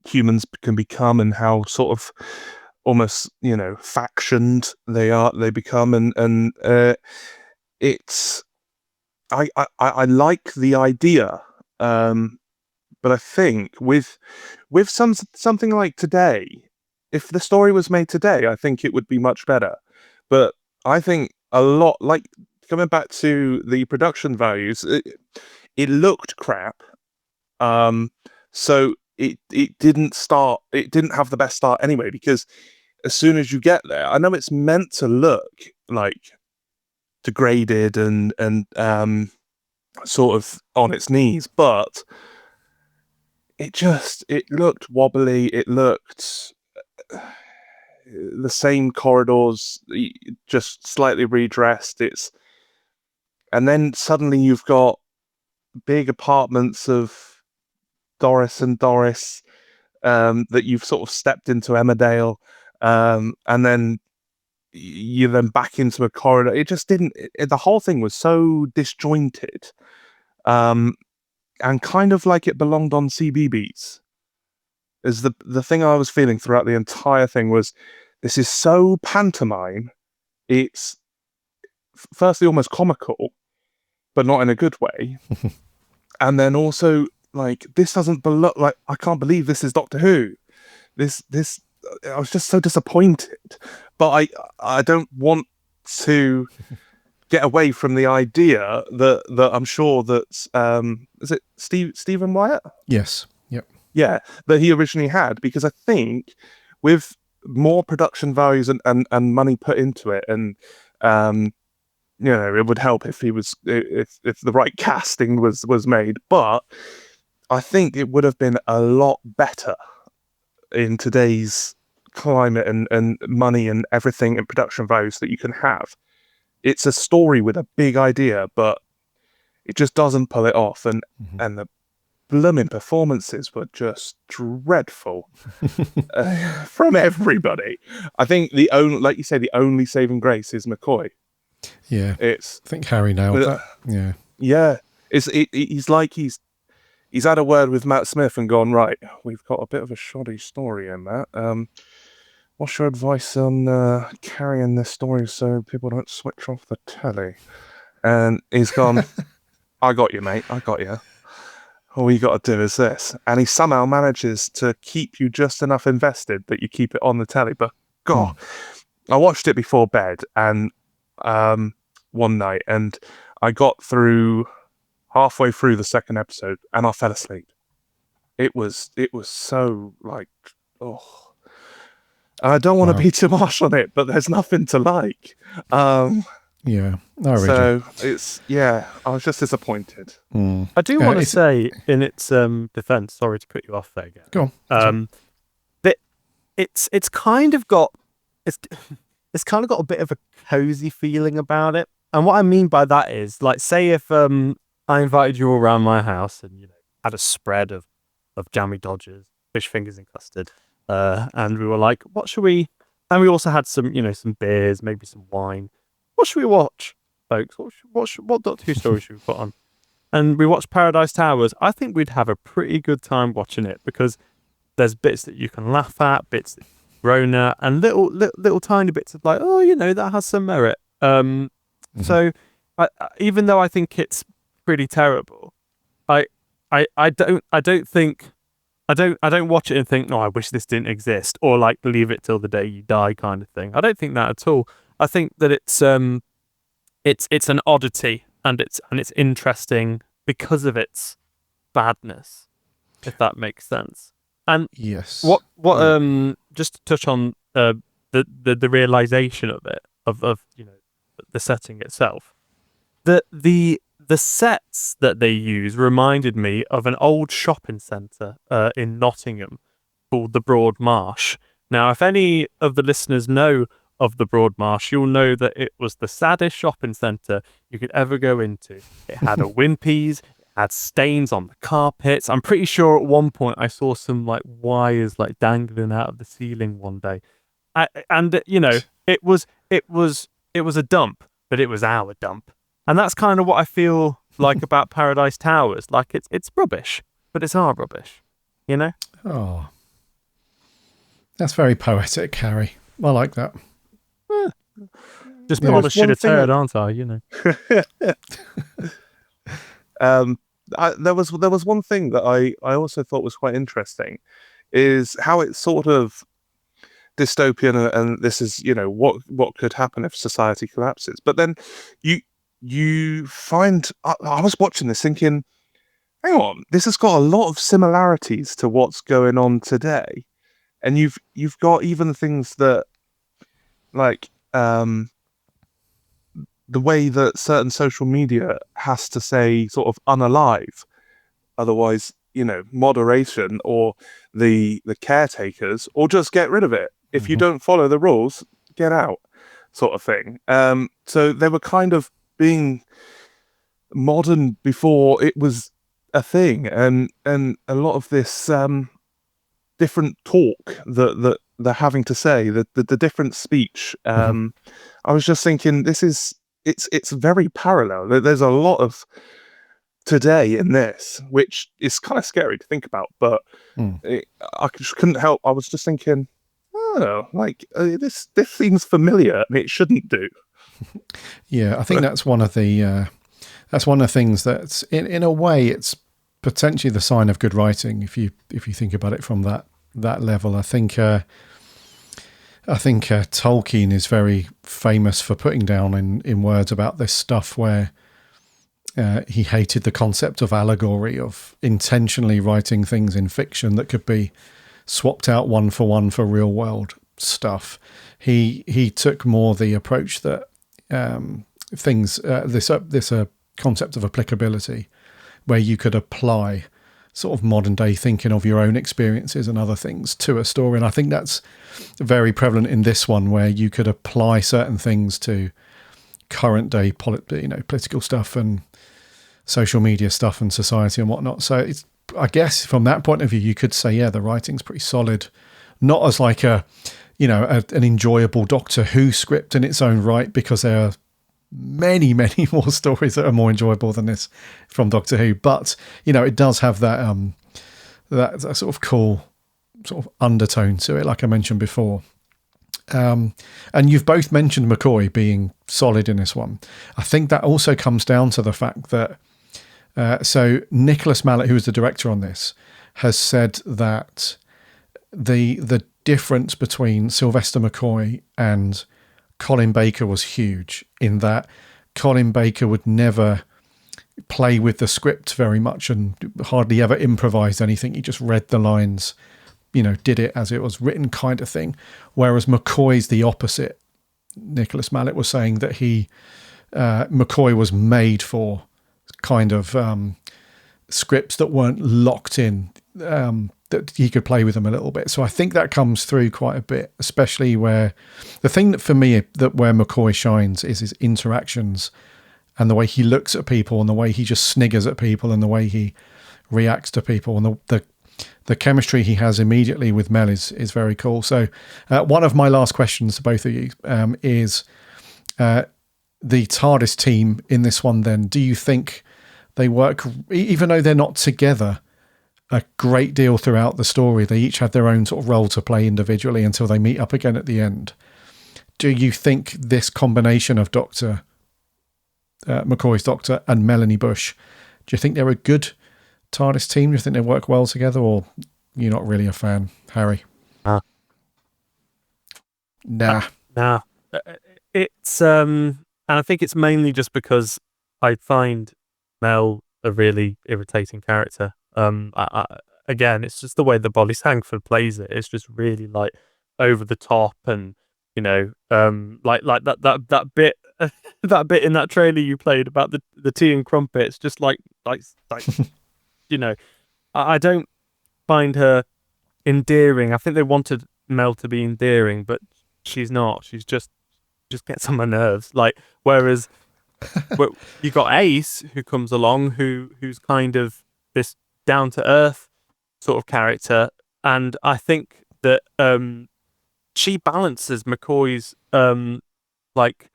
humans can become, and how sort of almost factioned they become, and it's I like the idea, but I think with something like today, if the story was made today, I think it would be much better. But I think a lot, like, coming back to the production values, it looked crap, so it didn't have the best start anyway, because as soon as you get there, I know it's meant to look like degraded and sort of on its knees, but it looked wobbly. It looked the same corridors, just slightly redressed. And then suddenly you've got big apartments of Doris and Doris, that you've sort of stepped into Emmerdale, and then you're then back into a corridor. It just didn't. The whole thing was so disjointed, and kind of like it belonged on CBeebies. Is the thing I was feeling throughout the entire thing was, this is so pantomime. It's firstly almost comical, but not in a good way, and then also like, this doesn't belong. Like, I can't believe this is Doctor Who. This I was just so disappointed, but I don't want to get away from the idea that I'm sure that is it Stephen Wyatt? Yes. Yep. Yeah, that he originally had, because I think with more production values and money put into it, and it would help if if the right casting was made, but I think it would have been a lot better in today's climate and money and everything and production values that you can have. It's a story with a big idea, but it just doesn't pull it off, and the blooming performances were just dreadful from everybody. I think like you say, the only saving grace is McCoy. Yeah, I think Harry nailed that. Yeah. He's like he's had a word with Matt Smith and gone, right, we've got a bit of a shoddy story in that. What's your advice on carrying this story so people don't switch off the telly? And he's gone, I got you, mate. I got you. All you got to do is this. And he somehow manages to keep you just enough invested that you keep it on the telly. But God, I watched it before bed and one night, and I got through halfway through the second episode and I fell asleep. It was so like, oh. And I don't want to be too harsh on it, but there's nothing to like. Yeah, I read so it's I was just disappointed. I do want to say, in its defense, sorry to cut you off there again. Go on. That it's kind of got it's kind of got a bit of a cozy feeling about it. And what I mean by that is, like, say if I invited you all around my house and had a spread of jammy dodgers, fish fingers and custard, and we were like, what should we? And we also had some some beers, maybe some wine. What should we watch, folks? What Doctor Who story should we put on? And we watched Paradise Towers. I think we'd have a pretty good time watching it, because there's bits that you can laugh at, bits that you've grown at, and little tiny bits of like, that has some merit. So even though I think it's pretty terrible, I don't watch it and think, no, I wish this didn't exist, or like leave it till the day you die kind of thing. I don't think that at all. I think that it's an oddity, and it's interesting because of its badness, if that makes sense. And yes, what just to touch on the realization of it, of the setting itself, the sets that they use reminded me of an old shopping centre in Nottingham called the Broad Marsh. Now, if any of the listeners know of the Broad Marsh, you'll know that it was the saddest shopping centre you could ever go into. It had a Wimpy's, it had stains on the carpets. I'm pretty sure at one point I saw some like wires like dangling out of the ceiling one day. It was a dump, but it was our dump. And that's kind of what I feel like about Paradise Towers. Like it's rubbish, but it's our rubbish, Oh, that's very poetic, Harry. I like that. Just polishing a turd, aren't I? There was one thing that I also thought was quite interesting, is how it's sort of dystopian, and this is what could happen if society collapses. But then you find I was watching this thinking, hang on, this has got a lot of similarities to what's going on today, and you've got even things that like the way that certain social media has to say sort of unalive, otherwise moderation or the caretakers, or just get rid of it. If you don't follow the rules, get out, sort of thing. So they were kind of being modern before it was a thing, and a lot of this different talk that they're having to say, the different speech. I was just thinking, it's very parallel. There's a lot of today in this, which is kind of scary to think about, but I just couldn't help. I was just thinking, this seems familiar, and it shouldn't do. Yeah, I think that's one of the things that's in a way it's potentially the sign of good writing if you think about it from that level. I think Tolkien is very famous for putting down in words about this stuff where he hated the concept of allegory, of intentionally writing things in fiction that could be swapped out one for real world stuff. He took more the approach that this concept of applicability, where you could apply sort of modern day thinking of your own experiences and other things to a story. And I think that's very prevalent in this one, where you could apply certain things to current day political stuff and social media stuff and society and whatnot. So it's, I guess from that point of view, you could say, yeah, the writing's pretty solid, not as like an enjoyable Doctor Who script in its own right, because there are many more stories that are more enjoyable than this from Doctor Who, but it does have that sort of cool sort of undertone to it, like I mentioned before. And you've both mentioned McCoy being solid in this one. I think that also comes down to the fact that so Nicholas Mallet, who is the director on this, has said that the difference between Sylvester McCoy and Colin Baker was huge, in that Colin Baker would never play with the script very much and hardly ever improvised anything. He just read the lines, did it as it was written kind of thing. Whereas McCoy's the opposite. Nicholas Mallet was saying that McCoy was made for kind of scripts that weren't locked in, that he could play with them a little bit. So I think that comes through quite a bit, especially where the thing that for me that where McCoy shines is his interactions and the way he looks at people and the way he just sniggers at people and the way he reacts to people, and the chemistry he has immediately with Mel is very cool. So one of my last questions to both of you is the TARDIS team in this one then, do you think they work, even though they're not together a great deal throughout the story, they each have their own sort of role to play individually until they meet up again at the end? Do you think this combination of McCoy's Doctor and Melanie Bush, do you think they're a good TARDIS team? Do you think they work well together, or you're not really a fan, Harry? Nah. It's and I think it's mainly just because I find Mel a really irritating character. Again, it's just the way that Bolly Sangford plays it. It's just really like over the top, and like that bit that bit in that trailer you played about the tea and crumpets. Just like I don't find her endearing. I think they wanted Mel to be endearing, but she's not. She's just gets on my nerves. Like, whereas you got Ace, who comes along, who's kind of this down to earth sort of character, and I think that she balances McCoy's like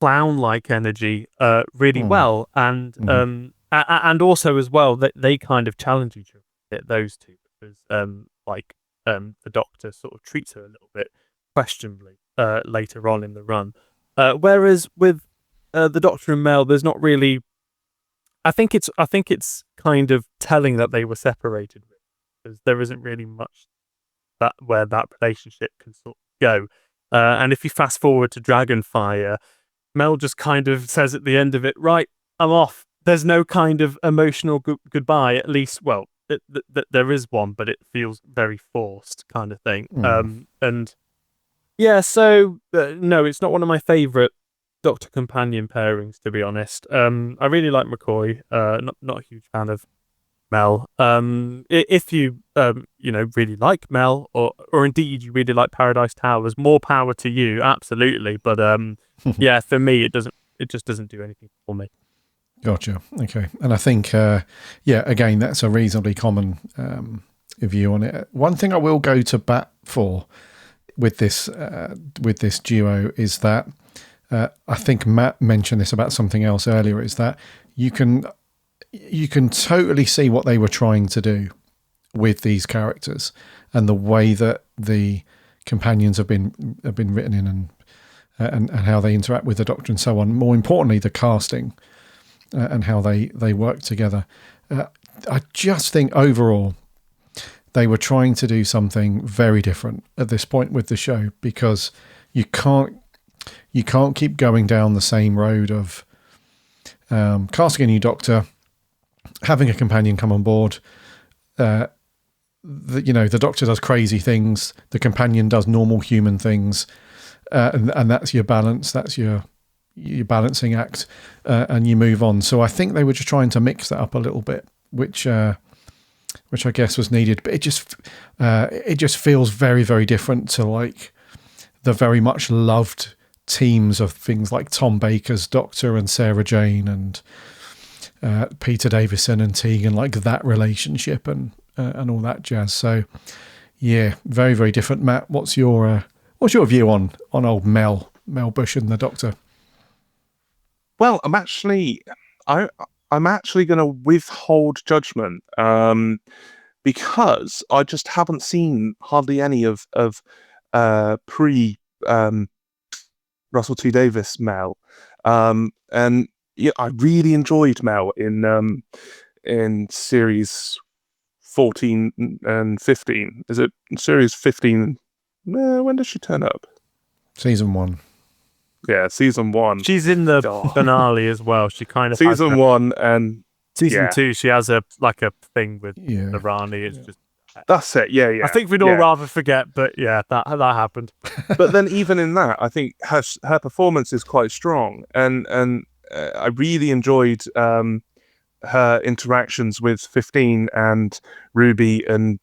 clown-like energy really well, and also as well that they kind of challenge each other, those two, because the Doctor sort of treats her a little bit questionably later on in the run, whereas with the Doctor and Mel, there's not really. I think it's kind of telling that they were separated, because there isn't really much where that relationship can sort of go. And if you fast forward to Dragonfire, Mel just kind of says at the end of it, right, I'm off. There's no kind of emotional goodbye, at least. Well, there is one, but it feels very forced, kind of thing. And yeah, so no, it's not one of my favourite Doctor companion pairings, to be honest. I really like McCoy. Not a huge fan of Mel. If you really like Mel, or indeed you really like Paradise Towers, more power to you, absolutely. But yeah, for me, it just doesn't do anything for me. Gotcha. Okay, and I think again, that's a reasonably common view on it. One thing I will go to bat for with this duo is that. I think Matt mentioned this about something else earlier, is that you can totally see what they were trying to do with these characters and the way that the companions have been written in and how they interact with the Doctor and so on. More importantly, the casting and how they work together. I just think overall they were trying to do something very different at this point with the show, because you can't keep going down the same road of casting a new Doctor, having a companion come on board. The Doctor does crazy things, the companion does normal human things, and that's your balance. That's your balancing act, and you move on. So I think they were just trying to mix that up a little bit, which I guess was needed. But it just feels very, very different to like the very much loved teams of things like Tom Baker's Doctor and Sarah Jane and Peter Davison and Tegan, like that relationship and all that jazz. So yeah, very, very different. Matt, what's your view on old Mel Bush and the Doctor? Well, I'm actually going to withhold judgment because I just haven't seen hardly any of pre Russell T Davies Mel, and yeah, I really enjoyed Mel in series 14 and 15. Is it series 15? When does she turn up? Season 1. Yeah, season 1. She's in the finale as well. She kind of season 1 and season 2. She has a thing with Nirani. It's just that's it. Yeah. I think we'd all rather forget, but yeah, that happened. But then even in that, I think her performance is quite strong, and I really enjoyed her interactions with 15 and Ruby, and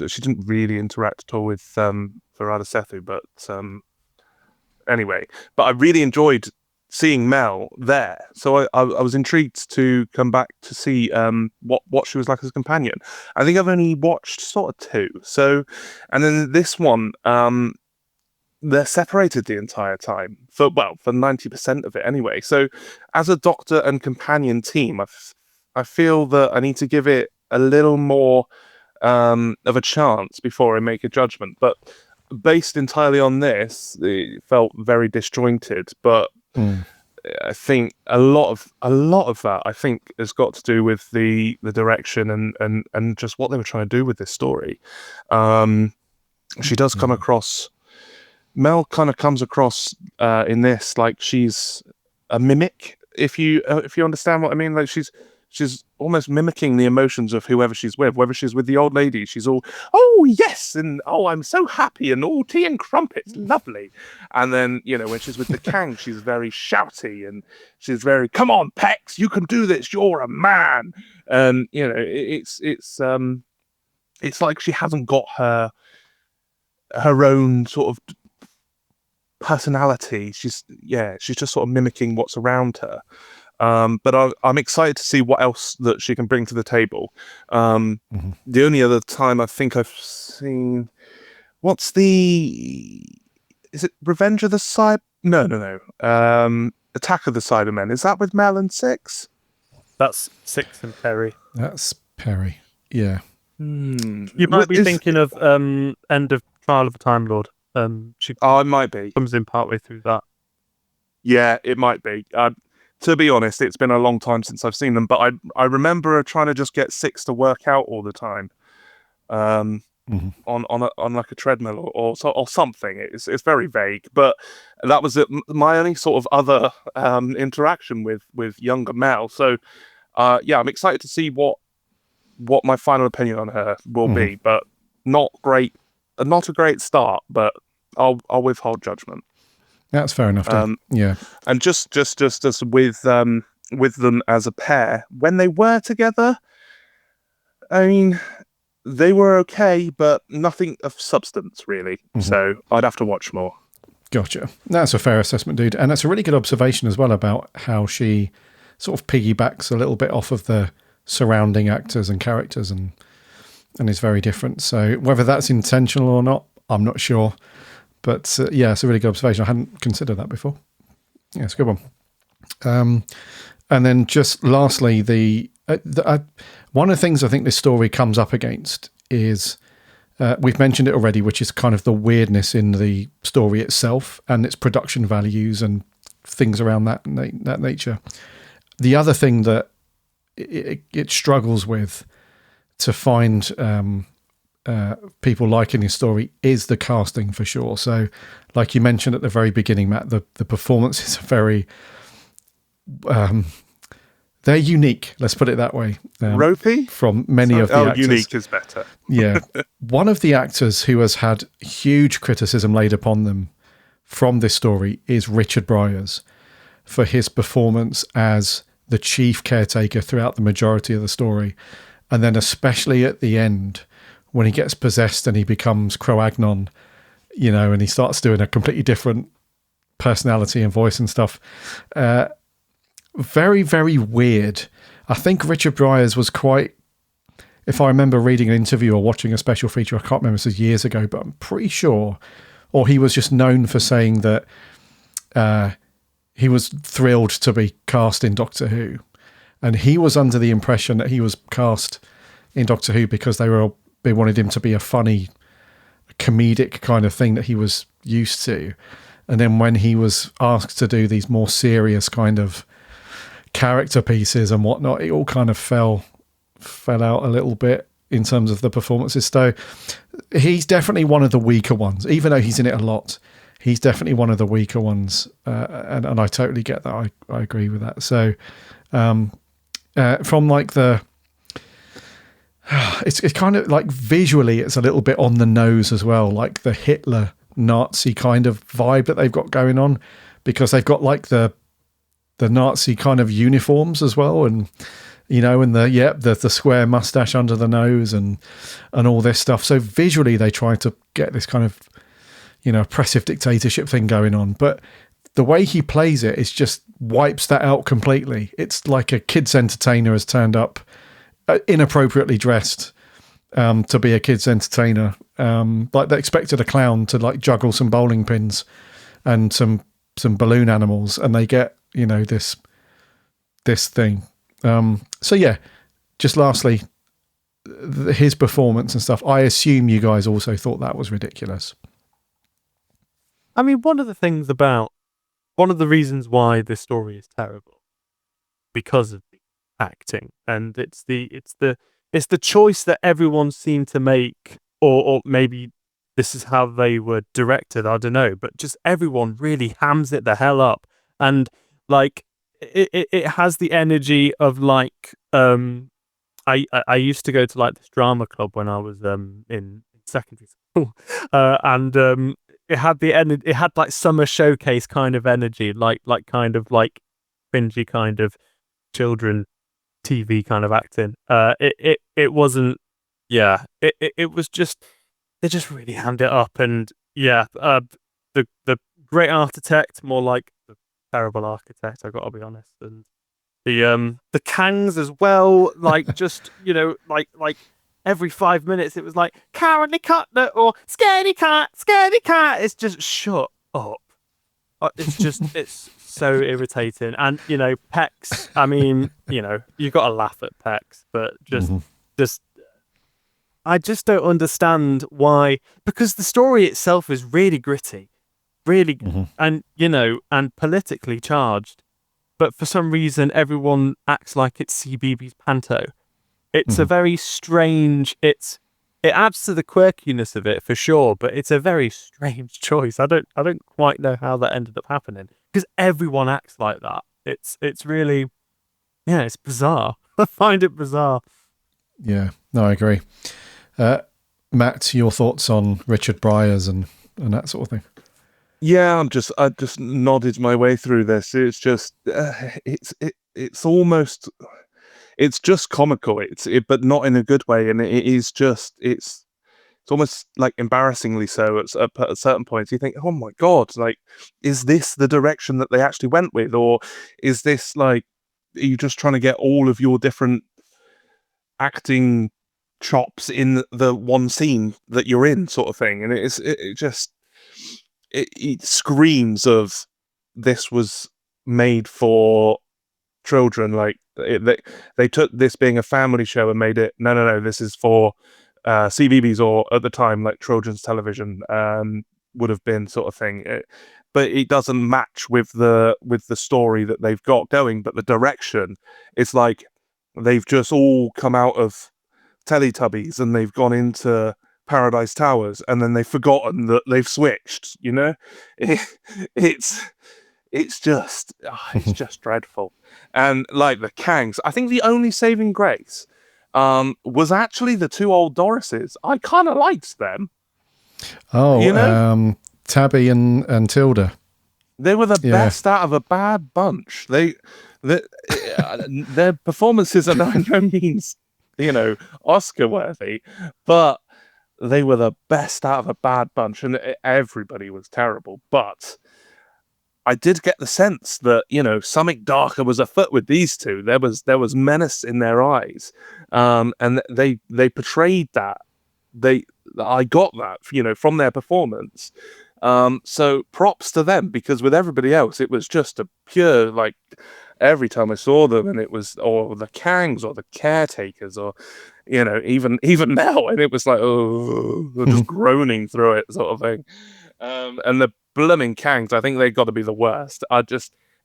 she didn't really interact at all with Farada Sethu, but anyway, but I really enjoyed seeing Mel there, so I was intrigued to come back to see what she was like as a companion. I think I've only watched sort of 2, so, and then this one, they're separated the entire time for 90% of it anyway. So as a Doctor and companion team, I feel that I need to give it a little more of a chance before I make a judgment. But based entirely on this, it felt very disjointed. But I think a lot of that I think has got to do with the direction and just what they were trying to do with this story. She does come across. Mel kind of comes across in this like she's a mimic, if you understand what I mean. Like she's almost mimicking the emotions of whoever she's with. Whether she's with the old lady, she's all, oh yes, and oh I'm so happy, and all tea and crumpets, lovely. And then when she's with the Kang, she's very shouty and she's very, come on Pex, you can do this, you're a man. And it's like she hasn't got her own sort of personality. She's just sort of mimicking what's around her. But I'm excited to see what else that she can bring to the table. The only other time I think I've seen, is it Revenge of the Cybermen? No. Attack of the Cybermen. Is that with Mel and Six? That's Six and Perry. That's Perry. Yeah. You might be thinking of End of Trial of a Time Lord. It might be. Comes in partway through that. Yeah, it might be. To be honest, it's been a long time since I've seen them, but I remember trying to just get Six to work out all the time, on like a treadmill or something. It's very vague, but that was my only sort of other interaction with younger Mel. So I'm excited to see what my final opinion on her will be, but not a great start, but I'll withhold judgment. That's fair enough. Yeah, and just as with them as a pair, when they were together, I mean, they were okay, but nothing of substance really. So I'd have to watch more. Gotcha. That's a fair assessment, dude, and that's a really good observation as well about how she sort of piggybacks a little bit off of the surrounding actors and characters, and is very different. So whether that's intentional or not, I'm not sure. But it's a really good observation. I hadn't considered that before. Yeah, it's a good one. And then just lastly, one of the things I think this story comes up against is, we've mentioned it already, which is kind of the weirdness in the story itself and its production values and things around that nature. The other thing that it struggles with to find people liking his story is the casting for sure. So, like you mentioned at the very beginning, Matt, the performances are very they're unique. Let's put it that way. Ropey from many of the actors. Unique is better. Yeah, one of the actors who has had huge criticism laid upon them from this story is Richard Briers for his performance as the chief caretaker throughout the majority of the story, and then especially at the end when he gets possessed and he becomes Cro-Agnon, and he starts doing a completely different personality and voice and stuff. Very, very weird. I think Richard Briers was quite, if I remember reading an interview or watching a special feature, I can't remember, this was years ago, but I'm pretty sure, or he was just known for saying that he was thrilled to be cast in Doctor Who. And he was under the impression that he was cast in Doctor Who because they wanted him to be a funny, comedic kind of thing that he was used to. And then when he was asked to do these more serious kind of character pieces and whatnot, it all kind of fell out a little bit in terms of the performances. So he's definitely one of the weaker ones, even though he's in it a lot. He's definitely one of the weaker ones, and I totally get that. I agree with that. So from like it's kind of like visually, it's a little bit on the nose as well, like the Hitler Nazi kind of vibe that they've got going on, because they've got like the Nazi kind of uniforms as well, and and the square mustache under the nose and all this stuff. So visually they try to get this kind of oppressive dictatorship thing going on, but the way he plays it is just wipes that out completely. It's like a kid's entertainer has turned up inappropriately dressed to be a kid's entertainer. Like they expected a clown to like juggle some bowling pins and some balloon animals, and they get this thing. So yeah, just lastly, his performance and stuff. I assume you guys also thought that was ridiculous. I mean, one of the reasons why this story is terrible, because of the acting, and it's the choice that everyone seemed to make, or maybe this is how they were directed, I don't know, but just everyone really hams it the hell up, and like it has the energy of like I used to go to like this drama club when I was in secondary school, and it had the energy. It had like summer showcase kind of energy, like kind of like cringy kind of children TV kind of acting. It wasn't. Yeah, it was just, they just really hammed it up, and yeah, the great architect, more like the terrible architect, I gotta be honest, and the Kangs as well, like just like every 5 minutes it was like Carolee Cutler or scaredy cat. It's just shut up. It's so irritating. And Pex, I mean, you've got to laugh at Pex, but just I just don't understand why, because the story itself is really gritty, really and and politically charged, but for some reason everyone acts like it's CBeebies Panto. It's a very strange, it adds to the quirkiness of it for sure, but it's a very strange choice. I don't quite know how that ended up happening, because everyone acts like that. It's really, it's bizarre. I find it bizarre. Yeah, no, I agree. Matt, your thoughts on Richard Briers and that sort of thing? Yeah, I just nodded my way through this. It's just it's almost, it's just comical. But not in a good way, and it is just it's almost like embarrassingly so at certain points. You think, oh my god, like, is this the direction that they actually went with, or is this like, are you just trying to get all of your different acting chops in the one scene that you're in, sort of thing? And it screams of, this was made for children. Like they took this being a family show and made it, no, this is for CBeebies, or at the time like children's television would have been, sort of thing. But it doesn't match with the story that they've got going. But the direction, it's like, they've just all come out of Teletubbies and they've gone into Paradise Towers, and then they've forgotten that they've switched. You know, it's just it's just dreadful. And like the Kangs, I think the only saving grace was actually the two old Dorises. I kind of liked them. Oh, you know? Tabby and Tilda. They were the best out of a bad bunch. Their performances are by no means, Oscar worthy, but they were the best out of a bad bunch, and everybody was terrible. But I did get the sense that something darker was afoot with these two. There was menace in their eyes, and they portrayed that. I got that from their performance. So props to them, because with everybody else it was just a pure, like, every time I saw them, and it was, or the Kangs or the caretakers, or even Mel, and it was like, oh, just groaning through it sort of thing. And the blooming Kangs, I think they got to be the worst.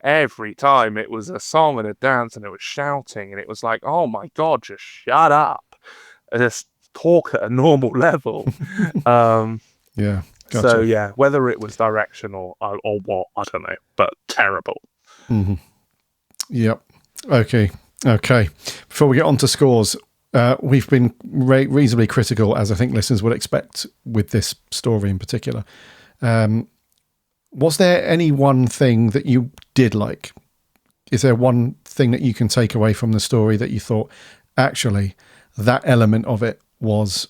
Every time it was a song and a dance and it was shouting, and it was like, oh my god, just shut up, just talk at a normal level. Yeah. Gotcha. So yeah, whether it was direction or what, I don't know, but terrible. Mm-hmm. Yep. Okay. Before we get on to scores, we've been reasonably critical, as I think listeners would expect with this story in particular. Was there any one thing that you did like? Is there one thing that you can take away from the story that you thought, actually, that element of it was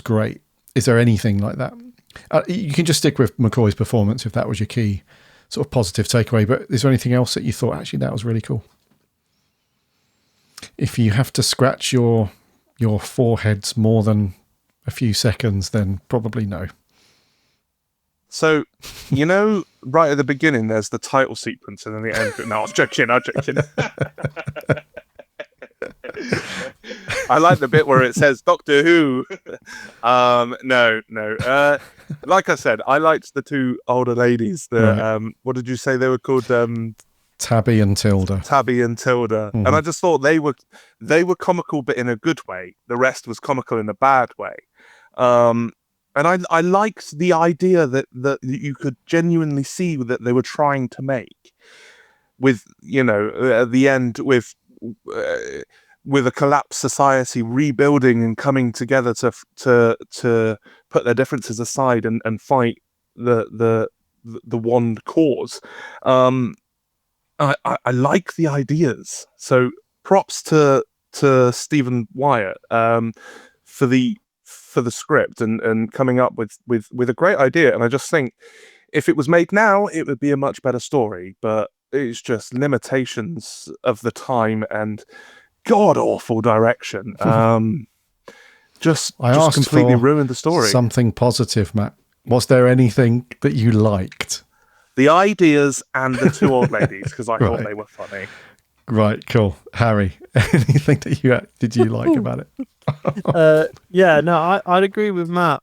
great? Is there anything like that? You can just stick with McCoy's performance if that was your key sort of positive takeaway, but is there anything else that you thought, actually, that was really cool? If you have to scratch your foreheads more than a few seconds, then probably no. So, right at the beginning, there's the title sequence, and then the end. No, I was joking. I like the bit where it says Doctor Who. No. Like I said, I liked the two older ladies. What did you say they were called? Tabby and Tilda. Mm-hmm. And I just thought they were comical, but in a good way. The rest was comical in a bad way. And I liked the idea that you could genuinely see that they were trying to make, with at the end with a collapsed society rebuilding and coming together to put their differences aside and fight the one cause. I like the ideas. So props to Stephen Wyatt for the script and coming up with a great idea. And I just think if it was made now, it would be a much better story. But it's just limitations of the time and god awful direction. Just completely ruined the story. Something positive, Matt. Was there anything that you liked? The ideas and the two old ladies, because I thought they were funny. Right, cool. Harry, anything that did you like about it? I'd agree with Matt.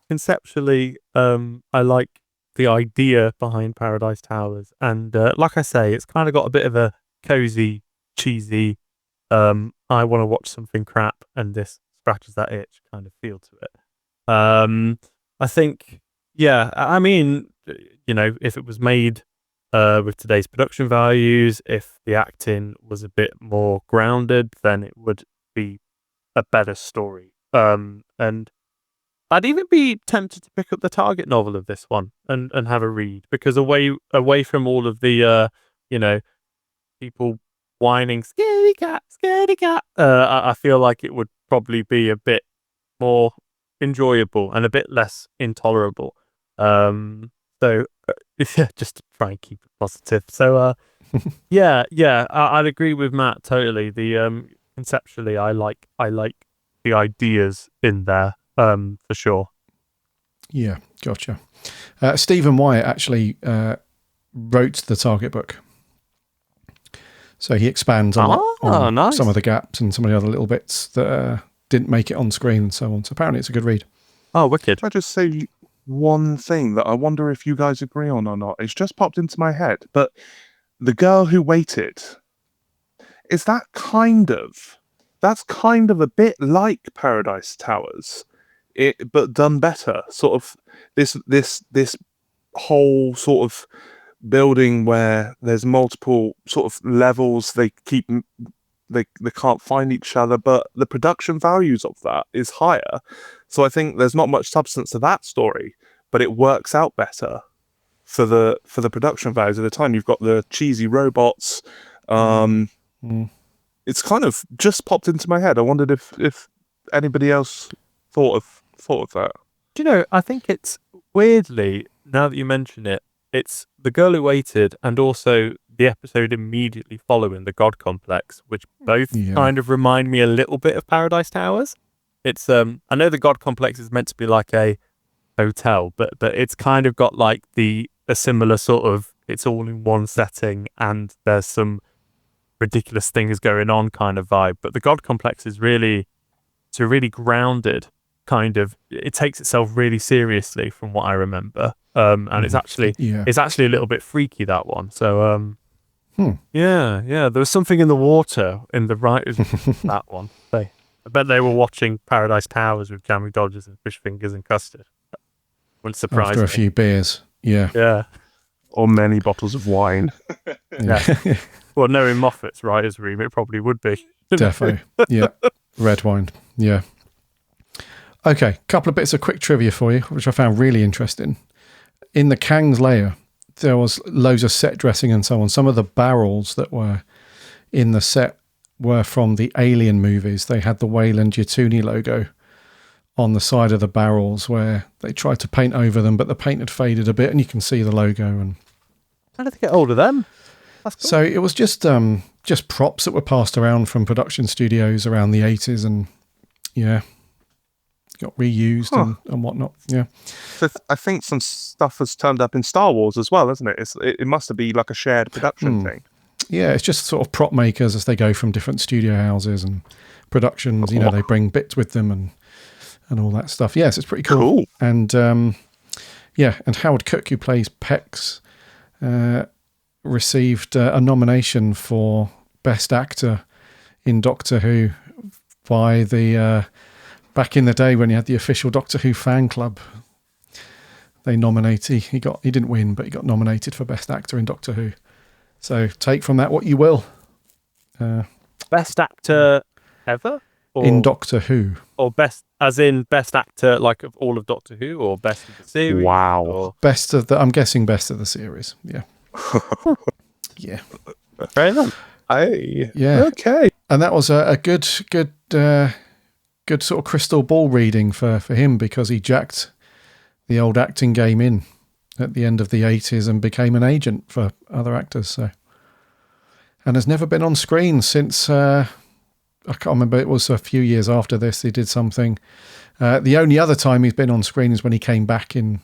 Conceptually, I like the idea behind Paradise Towers, and like I say, it's kind of got a bit of a cozy, cheesy, I want to watch something crap and this scratches that itch kind of feel to it. I think, I mean, if it was made with today's production values, if the acting was a bit more grounded, then it would be a better story. And I'd even be tempted to pick up the Target novel of this one and have a read, because away from all of the people whining scaredy cat, I feel like it would probably be a bit more enjoyable and a bit less intolerable. So just to try and keep it positive. So I'd agree with Matt totally. The conceptually, I like the ideas in there for sure. Yeah, gotcha. Stephen Wyatt actually wrote the Target book, so he expands on nice. some of the gaps and some of the other little bits that didn't make it on screen and so on. So apparently, it's a good read. Oh, wicked! Can I just say one thing that I wonder if you guys agree on or not? It's just popped into my head, but the girl who waited, is that's kind of a bit like Paradise Towers, but done better. Sort of this whole sort of building where there's multiple sort of levels. They can't find each other, but the production values of that is higher. So I think there's not much substance to that story, but it works out better for the production values of the time. You've got the cheesy robots. It's kind of just popped into my head. I wondered if anybody else thought of that. Do you know, I think it's weirdly, now that you mention it, it's The Girl Who Waited and also the episode immediately following, The God Complex, which both kind of remind me a little bit of Paradise Towers. It's I know The God Complex is meant to be like a hotel, but it's kind of got like a similar sort of, it's all in one setting and there's some ridiculous things going on kind of vibe. But The God Complex is really grounded kind of, it takes itself really seriously from what I remember. And it's actually a little bit freaky, that one. So yeah, there was something in the water in the writers that one. I bet they were watching Paradise Towers with Jammy Dodgers and fish fingers and custard. Wouldn't surprise After me. a few beers, yeah. Or many bottles of wine. Yeah. Well, knowing Moffat's writer's room, it probably would be. Defo. Yeah. Red wine. Yeah. Okay, couple of bits of quick trivia for you, which I found really interesting. In the Kang's lair, there was loads of set dressing and so on. Some of the barrels that were in the set were from the Alien movies. They had the Wayland Yutuni logo on the side of the barrels where they tried to paint over them, but the paint had faded a bit and you can see the logo. And how did they get hold of them? That's cool. So it was just props that were passed around from production studios around the 80s and got reused and whatnot. Yeah. So I think some stuff has turned up in Star Wars as well, isn't it? It must be like a shared production thing. Yeah, it's just sort of prop makers as they go from different studio houses and productions. You know, they bring bits with them and all that stuff. Yes, it's pretty cool. And and Howard Cook, who plays Pex, received a nomination for Best Actor in Doctor Who by the back in the day when you had the official Doctor Who fan club. They nominated. He didn't win, but he got nominated for Best Actor in Doctor Who. So take from that what you will. Best Actor ever? Or, in Doctor Who. Or best, as in Best Actor like of all of Doctor Who, or Best of the series? Wow. Or... Best of the, I'm guessing Best of the series. Yeah. Yeah. Fair enough. Yeah. Okay. And that was a good sort of crystal ball reading for him, because he jacked the old acting game in at the end of the 80s and became an agent for other actors. So, and has never been on screen since, I can't remember, it was a few years after this, he did something. The only other time he's been on screen is when he came back in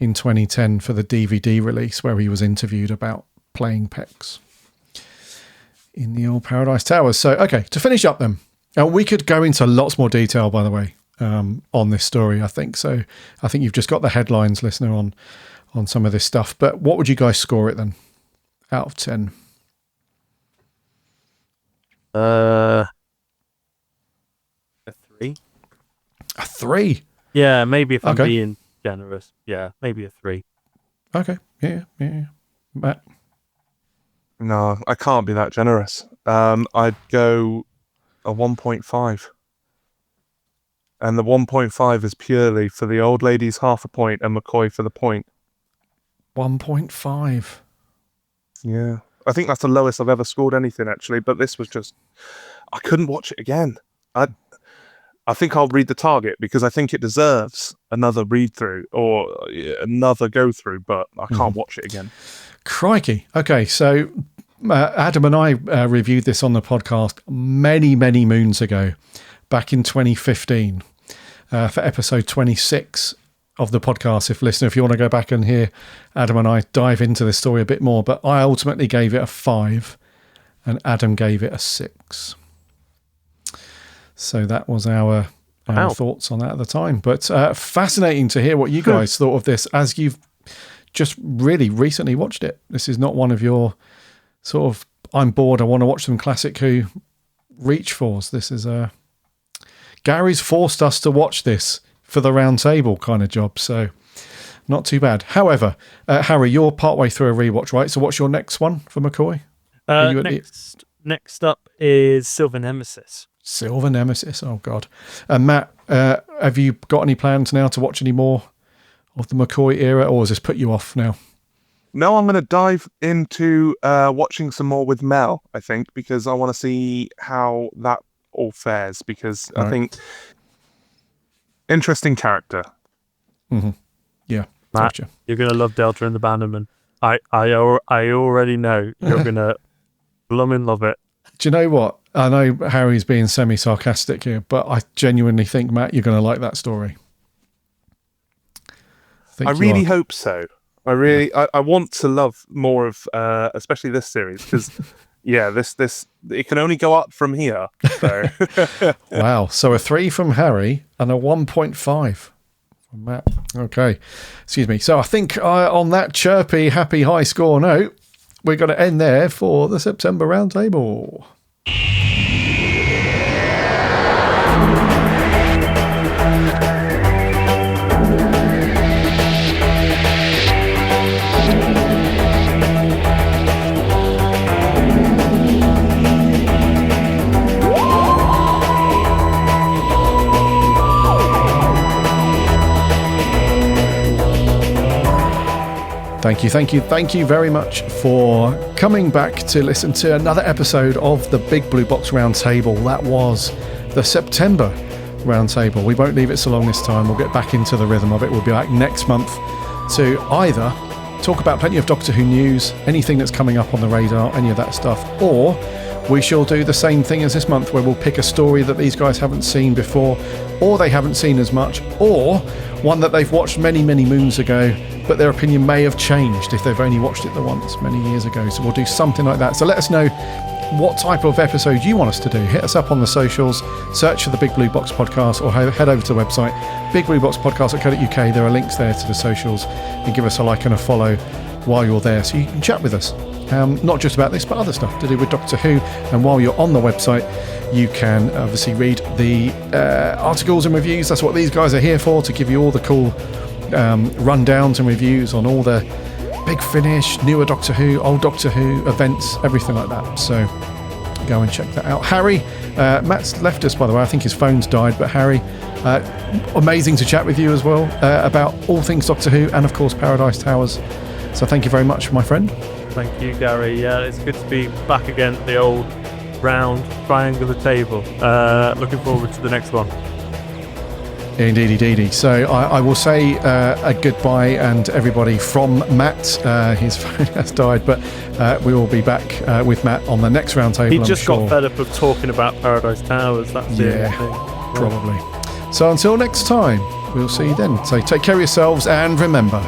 2010 for the DVD release, where he was interviewed about playing Pex in the old Paradise Towers. So, okay, to finish up then, we could go into lots more detail, by the way, on this story, I think. So I think you've just got the headlines, listener, on some of this stuff. But what would you guys score it then, out of 10? A 3. A 3? Yeah, maybe if I'm being generous. Yeah, maybe a 3. Okay. Yeah. Matt? No, I can't be that generous. I'd go a 1.5. And the 1.5 is purely for the old lady's half a point and McCoy for the point. 1.5. Yeah. I think that's the lowest I've ever scored anything, actually. But this was just... I couldn't watch it again. I think I'll read the target, because I think it deserves another read-through or another go-through, but I can't watch it again. Crikey. Okay, so Adam and I reviewed this on the podcast many, many moons ago, back in 2015, for episode 26 of the podcast. If you want to go back and hear Adam and I dive into this story a bit more, but I ultimately gave it a 5 and Adam gave it a 6. So that was our thoughts on that at the time. But fascinating to hear what you guys thought of this, as you've just really recently watched it. This is not one of your sort of I'm bored, I want to watch some classic Who, reach for us. This is Gary's forced us to watch this for the round table kind of job, so not too bad. However, Harry, you're partway through a rewatch, right? So what's your next one for McCoy? Next up is Silver Nemesis. Silver Nemesis, oh God. Matt, have you got any plans now to watch any more of the McCoy era, or has this put you off now? No, I'm going to dive into watching some more with Mel, I think, because I want to see how that all fares, because I think interesting character. Mm-hmm. Yeah, Matt, gotcha. You're going to love Delta and the Bannerman. I already know you're going to blooming love it. Do you know what? I know Harry's being semi-sarcastic here, but I genuinely think, Matt, you're going to like that story. I really hope so. I want to love more of, especially this series, because this it can only go up from here. So. Wow. So a 3 from Harry and a 1.5 from Matt. Okay. Excuse me. So I think on that chirpy, happy, high score note, we're going to end there for the September Roundtable. Thank you very much for coming back to listen to another episode of the Big Blue Box Roundtable. That was the September Roundtable. We won't leave it so long this time. We'll get back into the rhythm of it. We'll be back next month to either talk about plenty of Doctor Who news, anything that's coming up on the radar, any of that stuff, or we shall do the same thing as this month, where we'll pick a story that these guys haven't seen before, or they haven't seen as much, or one that they've watched many, many moons ago, but their opinion may have changed if they've only watched it the once many years ago. So we'll do something like that. So let us know what type of episode you want us to do. Hit us up on the socials, search for the Big Blue Box Podcast, or head over to the website, bigblueboxpodcast.co.uk. There are links there to the socials, and give us a like and a follow while you're there, so you can chat with us. Not just about this, but other stuff to do with Doctor Who. And while you're on the website, you can obviously read the articles and reviews. That's what these guys are here for, to give you all the cool rundowns and reviews on all the Big Finish, newer Doctor Who, old Doctor Who events, everything like that. So go and check that out. Harry, Matt's left us, by the way. I think his phone's died, but Harry, amazing to chat with you as well about all things Doctor Who and, of course, Paradise Towers. So thank you very much, my friend. Thank you, Gary. Yeah, it's good to be back again at the old round triangular table. Looking forward to the next one. Indeedy. So I will say a goodbye and everybody from Matt. His phone has died, but we will be back with Matt on the next roundtable. He just got fed up of talking about Paradise Towers. That's the thing. Probably. So until next time, we'll see you then. So take care of yourselves and remember,